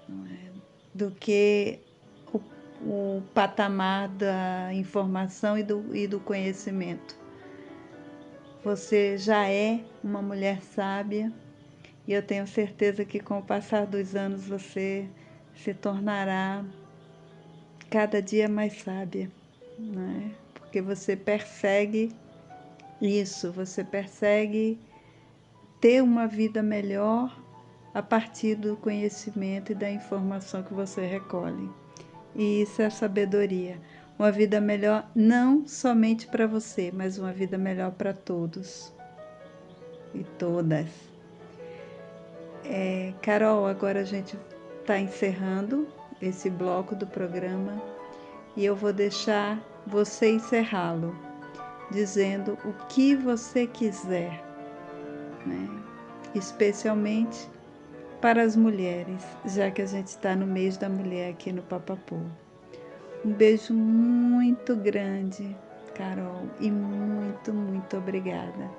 não é, do que o patamar da informação e do conhecimento. Você já é uma mulher sábia e eu tenho certeza que com o passar dos anos você se tornará cada dia mais sábia, né? Porque você persegue isso, você persegue ter uma vida melhor a partir do conhecimento e da informação que você recolhe. E isso é sabedoria. Uma vida melhor não somente para você, mas uma vida melhor para todos e todas. Carol, agora a gente está encerrando esse bloco do programa e eu vou deixar você encerrá-lo, dizendo o que você quiser, né? Especialmente para as mulheres, já que a gente está no mês da mulher aqui no Papapô. Um beijo muito grande, Carol, e muito, muito obrigada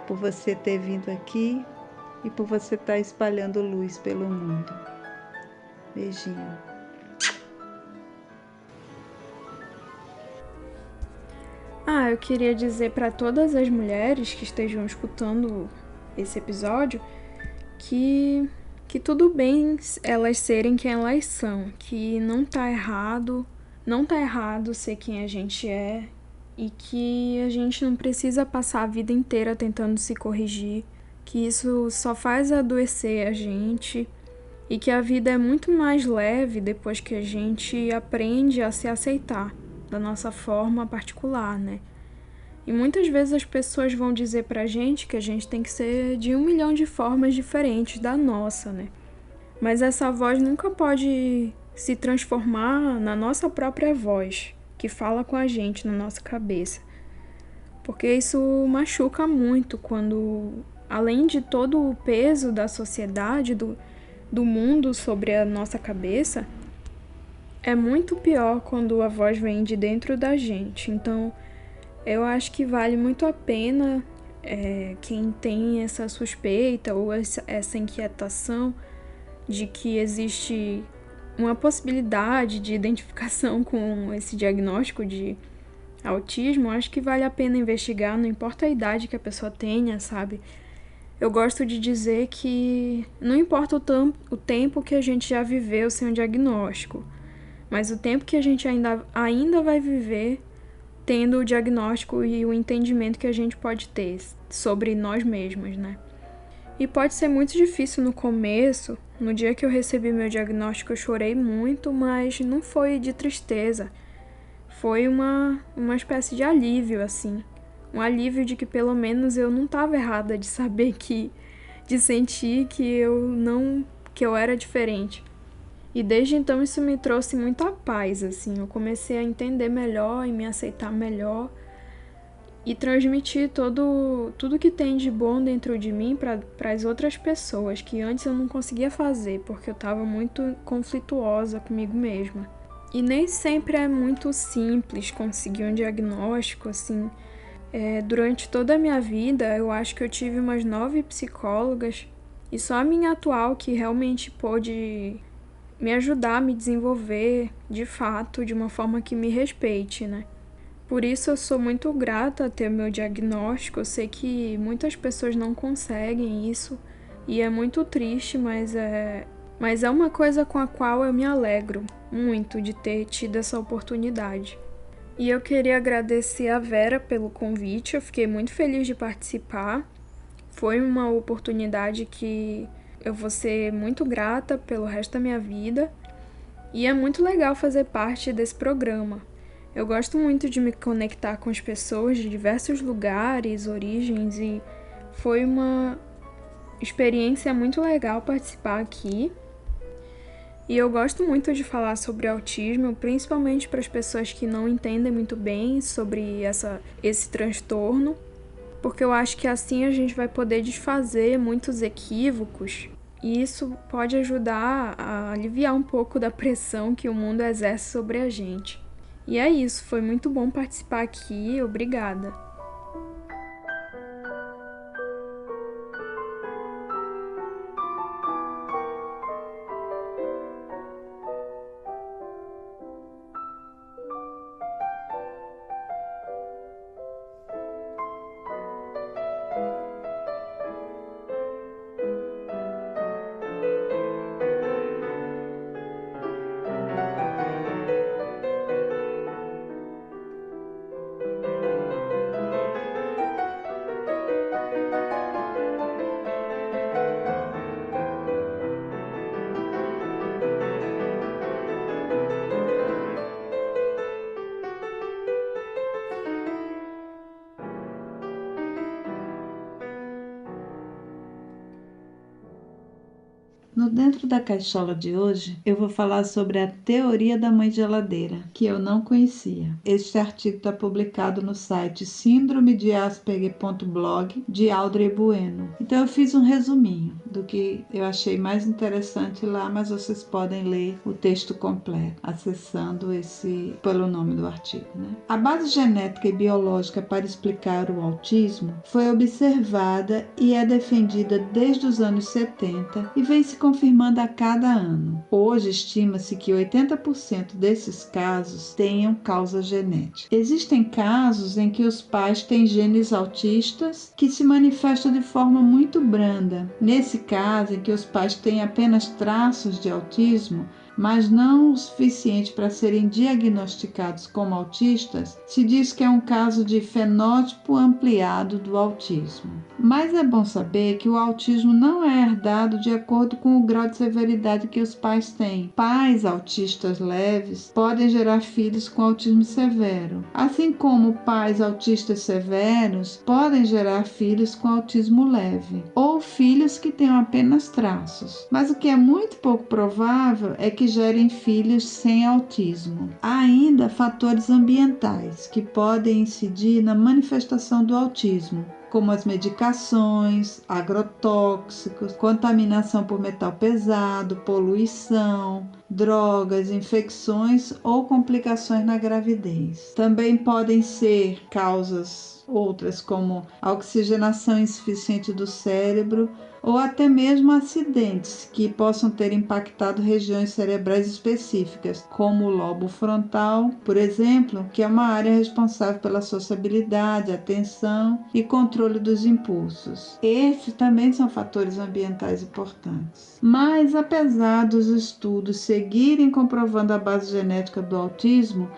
por você ter vindo aqui e por você estar espalhando luz pelo mundo. Beijinho. Eu queria dizer para todas as mulheres que estejam escutando esse episódio que tudo bem elas serem quem elas são, que não tá errado ser quem a gente é e que a gente não precisa passar a vida inteira tentando se corrigir, que isso só faz adoecer a gente e que a vida é muito mais leve depois que a gente aprende a se aceitar da nossa forma particular, né? E muitas vezes as pessoas vão dizer pra gente que a gente tem que ser de 1 milhão de formas diferentes da nossa, né? Mas essa voz nunca pode se transformar na nossa própria voz, que fala com a gente na nossa cabeça. Porque isso machuca muito quando, além de todo o peso da sociedade, do mundo sobre a nossa cabeça, é muito pior quando a voz vem de dentro da gente. Então, eu acho que vale muito a pena quem tem essa suspeita ou essa inquietação de que existe uma possibilidade de identificação com esse diagnóstico de autismo, acho que vale a pena investigar, não importa a idade que a pessoa tenha, sabe? Eu gosto de dizer que não importa o tempo que a gente já viveu sem um diagnóstico, mas o tempo que a gente ainda vai viver tendo o diagnóstico e o entendimento que a gente pode ter sobre nós mesmos, né? E pode ser muito difícil no começo. No dia que eu recebi meu diagnóstico, eu chorei muito, mas não foi de tristeza. Foi uma espécie de alívio, assim. Um alívio de que pelo menos eu não estava errada de saber de sentir que eu era diferente. E desde então isso me trouxe muita paz, assim. Eu comecei a entender melhor e me aceitar melhor e transmitir tudo que tem de bom dentro de mim para as outras pessoas, que antes eu não conseguia fazer, porque eu estava muito conflituosa comigo mesma. E nem sempre é muito simples conseguir um diagnóstico, assim. Durante toda a minha vida, eu acho que eu tive umas 9 psicólogas, e só a minha atual que realmente pôde me ajudar a me desenvolver, de fato, de uma forma que me respeite, né? Por isso eu sou muito grata a ter o meu diagnóstico. Eu sei que muitas pessoas não conseguem isso e é muito triste, mas é uma coisa com a qual eu me alegro muito de ter tido essa oportunidade. E eu queria agradecer a Vera pelo convite, eu fiquei muito feliz de participar. Foi uma oportunidade que eu vou ser muito grata pelo resto da minha vida. E é muito legal fazer parte desse programa. Eu gosto muito de me conectar com as pessoas de diversos lugares, origens, e foi uma experiência muito legal participar aqui. E eu gosto muito de falar sobre autismo, principalmente para as pessoas que não entendem muito bem sobre esse transtorno, porque eu acho que assim a gente vai poder desfazer muitos equívocos e isso pode ajudar a aliviar um pouco da pressão que o mundo exerce sobre a gente. E é isso, foi muito bom participar aqui, obrigada. No Dentro da Caixola de hoje, eu vou falar sobre a teoria da mãe geladeira, que eu não conhecia. Este artigo está publicado no site síndromedeasperger.blog de Audrey Bueno. Então eu fiz um resuminho do que eu achei mais interessante lá, mas vocês podem ler o texto completo acessando pelo nome do artigo, né? A base genética e biológica para explicar o autismo foi observada e é defendida desde os anos 70 e vem se confirmando a cada ano. Hoje estima-se que 80% desses casos tenham causa genética. Existem casos em que os pais têm genes autistas que se manifestam de forma muito branda. Nesse caso, em que os pais têm apenas traços de autismo, mas não o suficiente para serem diagnosticados como autistas, se diz que é um caso de fenótipo ampliado do autismo. Mas é bom saber que o autismo não é herdado de acordo com o grau de severidade que os pais têm. Pais autistas leves podem gerar filhos com autismo severo, assim como pais autistas severos podem gerar filhos com autismo leve, ou filhos que tenham apenas traços. Mas o que é muito pouco provável é que gerem filhos sem autismo. Há ainda fatores ambientais que podem incidir na manifestação do autismo, como as medicações, agrotóxicos, contaminação por metal pesado, poluição, drogas, infecções ou complicações na gravidez. Também podem ser causas outras como a oxigenação insuficiente do cérebro ou até mesmo acidentes que possam ter impactado regiões cerebrais específicas, como o lobo frontal, por exemplo, que é uma área responsável pela sociabilidade, atenção e controle dos impulsos. Estes também são fatores ambientais importantes. Mas, apesar dos estudos seguirem comprovando a base genética do autismo,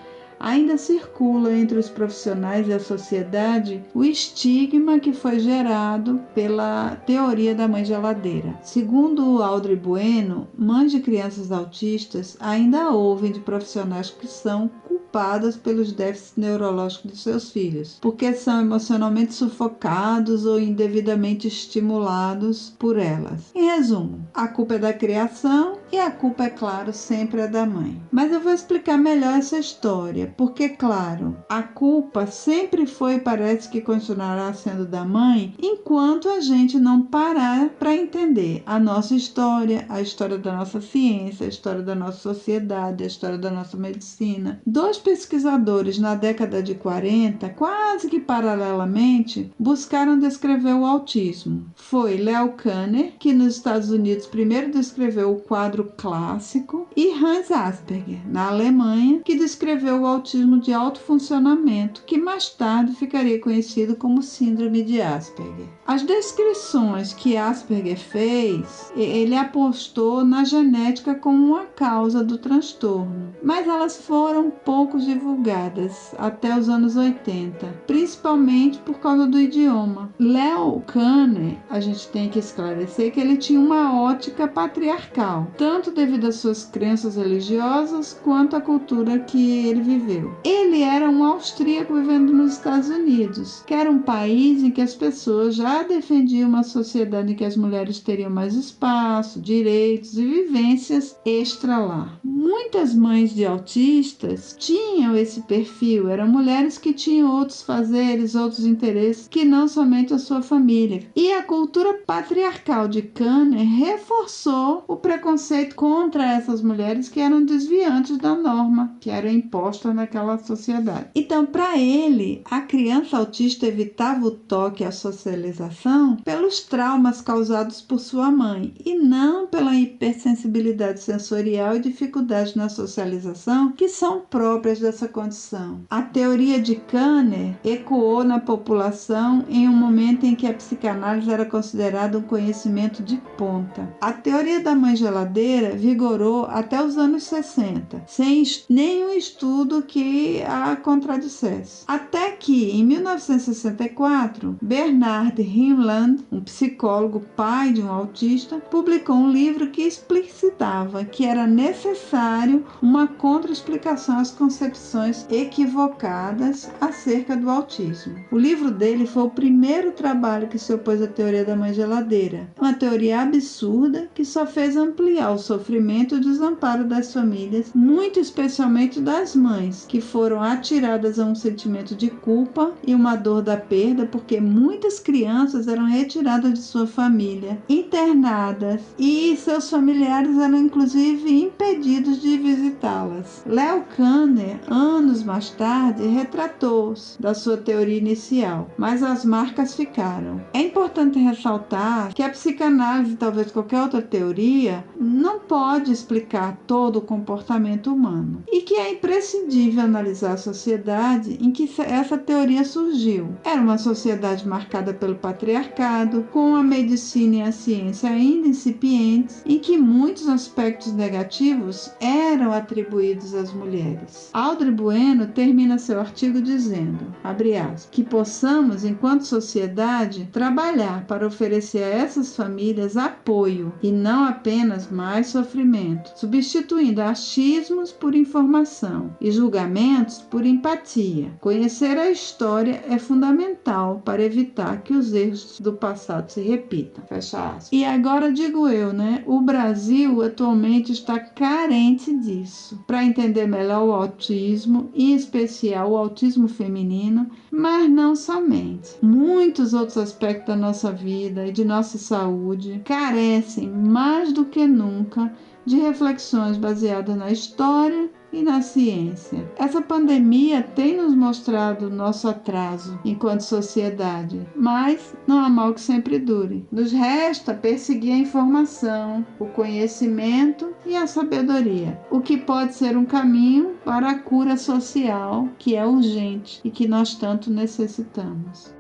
ainda circula entre os profissionais e a sociedade o estigma que foi gerado pela teoria da mãe geladeira. Segundo Audrey Bueno, mães de crianças autistas ainda ouvem de profissionais que são culpadas pelos déficits neurológicos de seus filhos, porque são emocionalmente sufocados ou indevidamente estimulados por elas. Em resumo, a culpa é da criação e a culpa, é claro, sempre é da mãe. Mas eu vou explicar melhor essa história, porque, claro, a culpa sempre foi e parece que continuará sendo da mãe enquanto a gente não parar para entender a nossa história, a história da nossa ciência, a história da nossa sociedade, a história da nossa medicina. Dois pesquisadores na década de 40, quase que paralelamente, buscaram descrever o autismo. Foi Leo Kanner, que nos Estados Unidos primeiro descreveu o quadro outro clássico, e Hans Asperger, na Alemanha, que descreveu o autismo de alto funcionamento, que mais tarde ficaria conhecido como síndrome de Asperger. As descrições que Asperger fez, ele apostou na genética como uma causa do transtorno, mas elas foram pouco divulgadas até os anos 80, principalmente por causa do idioma. Leo Kanner, a gente tem que esclarecer que ele tinha uma ótica patriarcal, tanto devido às suas crenças religiosas quanto à cultura que ele viveu. Ele era um austríaco vivendo nos Estados Unidos, que era um país em que as pessoas já defendiam uma sociedade em que as mulheres teriam mais espaço, direitos e vivências extra-lar. Muitas mães de autistas tinham esse perfil, eram mulheres que tinham outros fazeres, outros interesses, que não somente a sua família. E a cultura patriarcal de Kanner reforçou o preconceito contra essas mulheres que eram desviantes da norma, que era imposta naquela sociedade. Então, para ele, a criança autista evitava o toque e a socialização pelos traumas causados por sua mãe e não pela hipersensibilidade sensorial e dificuldade na socialização que são próprias dessa condição. A teoria de Kanner ecoou na população em um momento em que a psicanálise era considerada um conhecimento de ponta. A teoria da mãe geladeira vigorou até os anos 60, sem nenhum estudo que a contradissesse. Até que, em 1964, Bernard Himland, um psicólogo pai de um autista, publicou um livro que explicitava que era necessário uma contra-explicação às concepções equivocadas acerca do autismo. O livro dele foi o primeiro trabalho que se opôs à teoria da mãe geladeira, uma teoria absurda que só fez ampliar o sofrimento e o desamparo das famílias, muito especialmente das mães, que foram atiradas a um sentimento de culpa e uma dor da perda, porque muitas crianças eram retiradas de sua família, internadas, e seus familiares eram inclusive impedidos de visitá-las. Leo Kanner, anos mais tarde, retratou-se da sua teoria inicial, mas as marcas ficaram. É importante ressaltar que a psicanálise, talvez qualquer outra teoria, não pode explicar todo o comportamento humano e que é imprescindível analisar a sociedade em que essa teoria surgiu. Era uma sociedade marcada pelo patriarcado, com a medicina e a ciência ainda incipientes, em que muitos aspectos negativos eram atribuídos às mulheres. Audrey Bueno termina seu artigo dizendo, abre aspas, que possamos, enquanto sociedade, trabalhar para oferecer a essas famílias apoio e não apenas mais sofrimento, substituindo achismos por informação e julgamentos por empatia. Conhecer a história é fundamental para evitar que os erros do passado se repitam. Fecha aspas. E agora digo eu, o Brasil atualmente está carente disso. Para entender melhor o autismo, em especial o autismo feminino, mas não somente. Muitos outros aspectos da nossa vida e de nossa saúde carecem mais do que nunca de reflexões baseadas na história e na ciência. Essa pandemia tem nos mostrado nosso atraso enquanto sociedade, mas não há mal que sempre dure. Nos resta perseguir a informação, o conhecimento e a sabedoria, o que pode ser um caminho para a cura social que é urgente e que nós tanto necessitamos.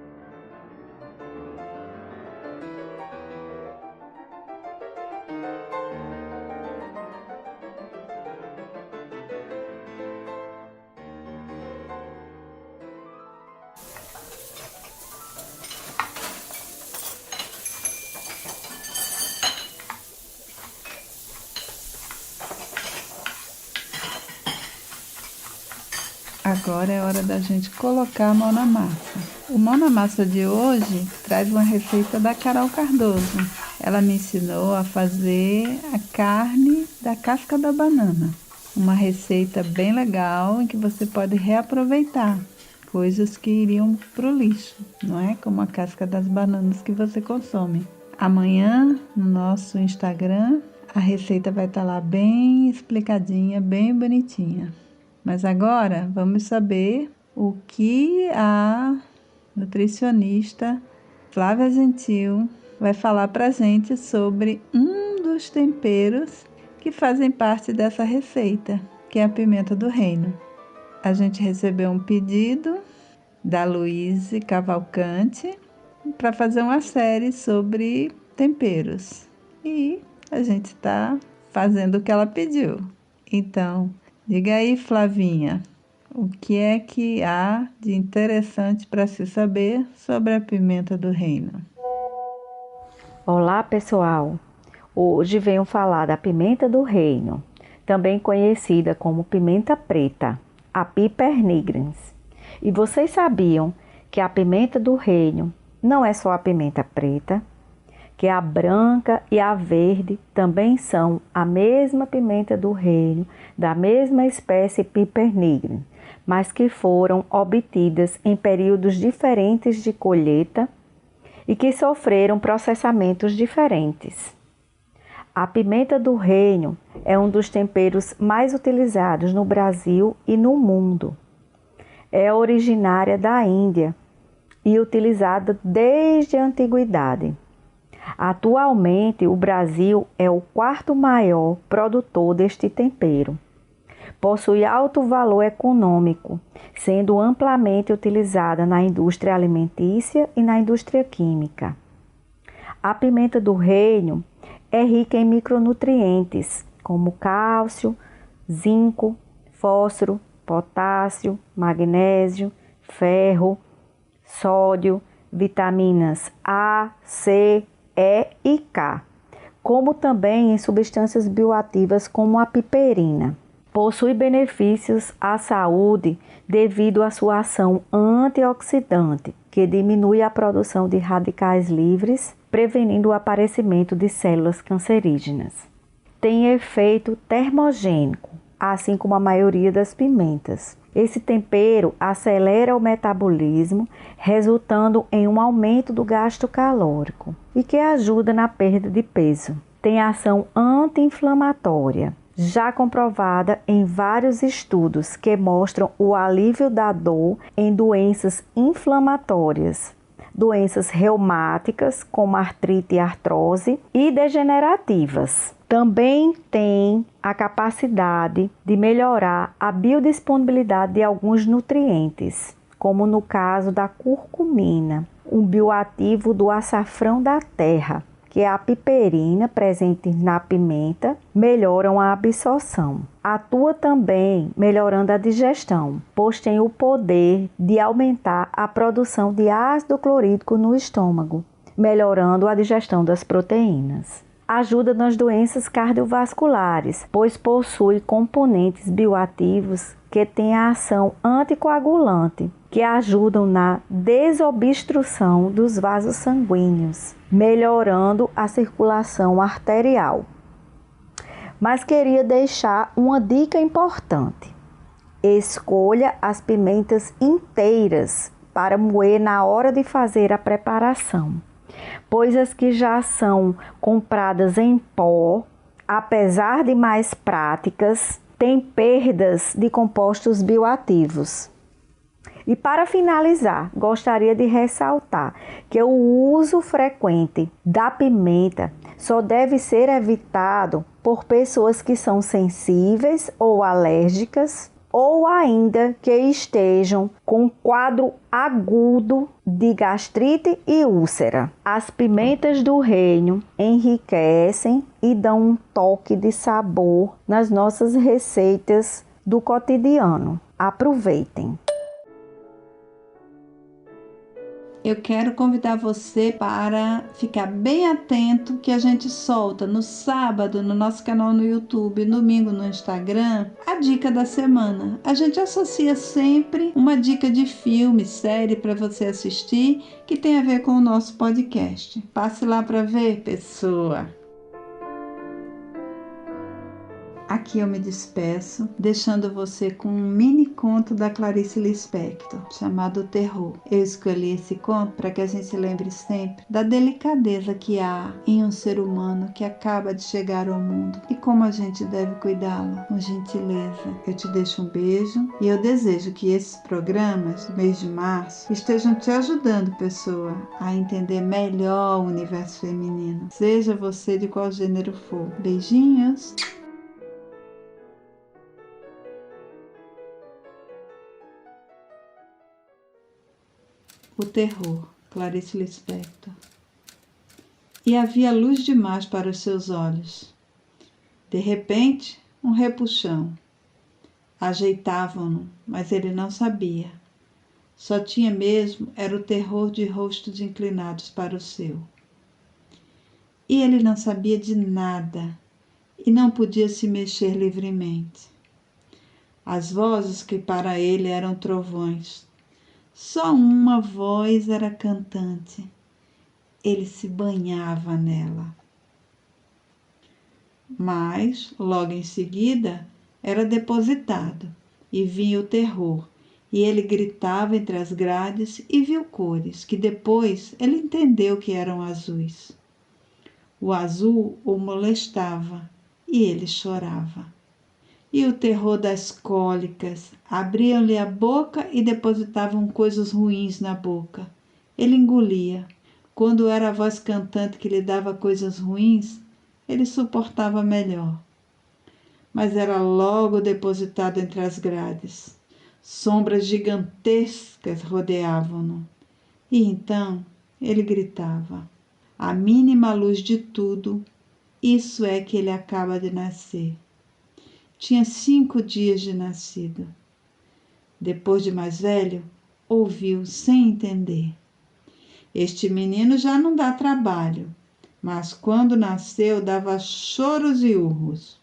Agora é hora da gente colocar a mão na massa. O Mão na Massa de hoje traz uma receita da Carol Cardoso. Ela me ensinou a fazer a carne da casca da banana. Uma receita bem legal em que você pode reaproveitar coisas que iriam para o lixo, não é? Como a casca das bananas que você consome. Amanhã, no nosso Instagram, a receita vai estar lá bem explicadinha, bem bonitinha. Mas agora vamos saber o que a nutricionista Flávia Gentil vai falar para a gente sobre um dos temperos que fazem parte dessa receita, que é a pimenta do reino. A gente recebeu um pedido da Luíse Cavalcante para fazer uma série sobre temperos. E a gente está fazendo o que ela pediu. Então, diga aí, Flavinha, o que é que há de interessante para se saber sobre a pimenta do reino? Olá, pessoal! Hoje venho falar da pimenta do reino, também conhecida como pimenta preta, a Piper nigrans. E vocês sabiam que a pimenta do reino não é só a pimenta preta, que a branca e a verde também são a mesma pimenta do reino, da mesma espécie Piper nigrans, mas que foram obtidas em períodos diferentes de colheita e que sofreram processamentos diferentes. A pimenta do reino é um dos temperos mais utilizados no Brasil e no mundo. É originária da Índia e utilizada desde a antiguidade. Atualmente, o Brasil é o quarto maior produtor deste tempero. Possui alto valor econômico, sendo amplamente utilizada na indústria alimentícia e na indústria química. A pimenta do reino é rica em micronutrientes, como cálcio, zinco, fósforo, potássio, magnésio, ferro, sódio, vitaminas A, C, E e K, como também em substâncias bioativas como a piperina. Possui benefícios à saúde devido à sua ação antioxidante, que diminui a produção de radicais livres, prevenindo o aparecimento de células cancerígenas. Tem efeito termogênico, assim como a maioria das pimentas. Esse tempero acelera o metabolismo, resultando em um aumento do gasto calórico e que ajuda na perda de peso. Tem ação anti-inflamatória, já comprovada em vários estudos que mostram o alívio da dor em doenças inflamatórias, doenças reumáticas, como artrite e artrose, e degenerativas. Também tem a capacidade de melhorar a biodisponibilidade de alguns nutrientes, como no caso da curcumina, um bioativo do açafrão da terra, que é a piperina presente na pimenta, melhoram a absorção. Atua também melhorando a digestão, pois tem o poder de aumentar a produção de ácido clorídrico no estômago, melhorando a digestão das proteínas. Ajuda nas doenças cardiovasculares, pois possui componentes bioativos que têm a ação anticoagulante, que ajudam na desobstrução dos vasos sanguíneos, melhorando a circulação arterial. Mas queria deixar uma dica importante. Escolha as pimentas inteiras para moer na hora de fazer a preparação, pois as que já são compradas em pó, apesar de mais práticas, têm perdas de compostos bioativos. E para finalizar, gostaria de ressaltar que o uso frequente da pimenta só deve ser evitado por pessoas que são sensíveis ou alérgicas, ou ainda que estejam com quadro agudo de gastrite e úlcera. As pimentas do reino enriquecem e dão um toque de sabor nas nossas receitas do cotidiano. Aproveitem! Eu quero convidar você para ficar bem atento que a gente solta no sábado no nosso canal no YouTube, domingo no Instagram, a dica da semana. A gente associa sempre uma dica de filme, série para você assistir que tem a ver com o nosso podcast. Passe lá para ver, pessoa! Aqui eu me despeço, deixando você com um mini conto da Clarice Lispector, chamado Terror. Eu escolhi esse conto para que a gente lembre sempre da delicadeza que há em um ser humano que acaba de chegar ao mundo e como a gente deve cuidá-lo com gentileza. Eu te deixo um beijo e eu desejo que esses programas do mês de março estejam te ajudando, pessoa, a entender melhor o universo feminino, seja você de qual gênero for. Beijinhos! O terror, Clarice Lispector. E havia luz demais para os seus olhos. De repente, um repuxão. Ajeitavam-no, mas ele não sabia. Só tinha mesmo era o terror de rostos inclinados para o seu. E ele não sabia de nada e não podia se mexer livremente. As vozes que para ele eram trovões. Só uma voz era cantante. Ele se banhava nela. Mas, logo em seguida, era depositado e vinha o terror, e ele gritava entre as grades e viu cores, que depois ele entendeu que eram azuis. O azul o molestava e ele chorava. E o terror das cólicas, abriam-lhe a boca e depositavam coisas ruins na boca. Ele engolia. Quando era a voz cantante que lhe dava coisas ruins, ele suportava melhor. Mas era logo depositado entre as grades. Sombras gigantescas rodeavam-no. E então ele gritava: a mínima luz de tudo, isso é que ele acaba de nascer. Tinha 5 dias de nascido. Depois de mais velho, ouviu sem entender. Este menino já não dá trabalho, mas quando nasceu dava choros e urros.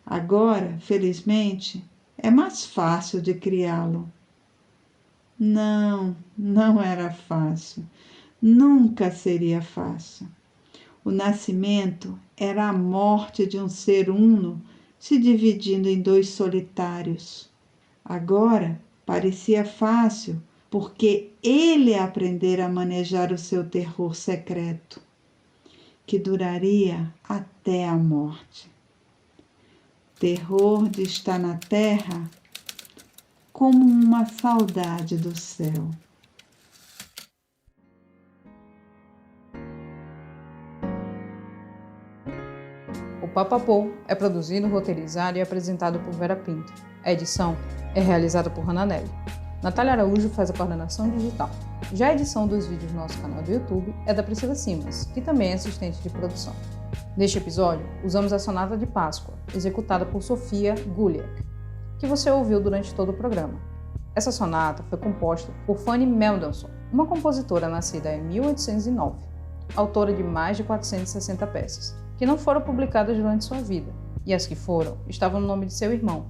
Agora, felizmente, é mais fácil de criá-lo. Não, não era fácil. Nunca seria fácil. O nascimento era a morte de um ser uno se dividindo em 2 solitários. Agora parecia fácil, porque ele aprendera a manejar o seu terror secreto, que duraria até a morte. Terror de estar na terra como uma saudade do céu. O Papapô é produzido, roteirizado e apresentado por Vera Pinto. A edição é realizada por Hannah Nelly. Natália Araújo faz a coordenação digital. Já a edição dos vídeos no nosso canal do YouTube é da Priscila Simas, que também é assistente de produção. Neste episódio, usamos a Sonata de Páscoa, executada por Sofia Guliak, que você ouviu durante todo o programa. Essa sonata foi composta por Fanny Mendelssohn, uma compositora nascida em 1809, autora de mais de 460 peças, que não foram publicadas durante sua vida, e as que foram estavam no nome de seu irmão,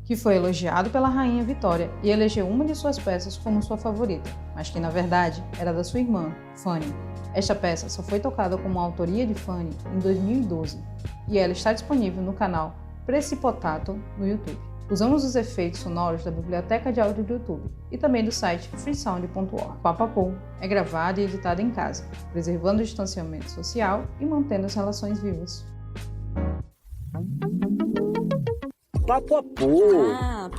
que foi elogiado pela rainha Vitória e elegeu uma de suas peças como sua favorita, mas que na verdade era da sua irmã, Fanny. Esta peça só foi tocada como autoria de Fanny em 2012 e ela está disponível no canal Precipotato no YouTube. Usamos os efeitos sonoros da biblioteca de áudio do YouTube e também do site freesound.org. Papapô é gravado e editado em casa, preservando o distanciamento social e mantendo as relações vivas. Papapô.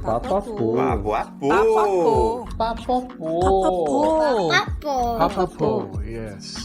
Papapô. Papapô. Papapô. Papapô. Papapô, yes.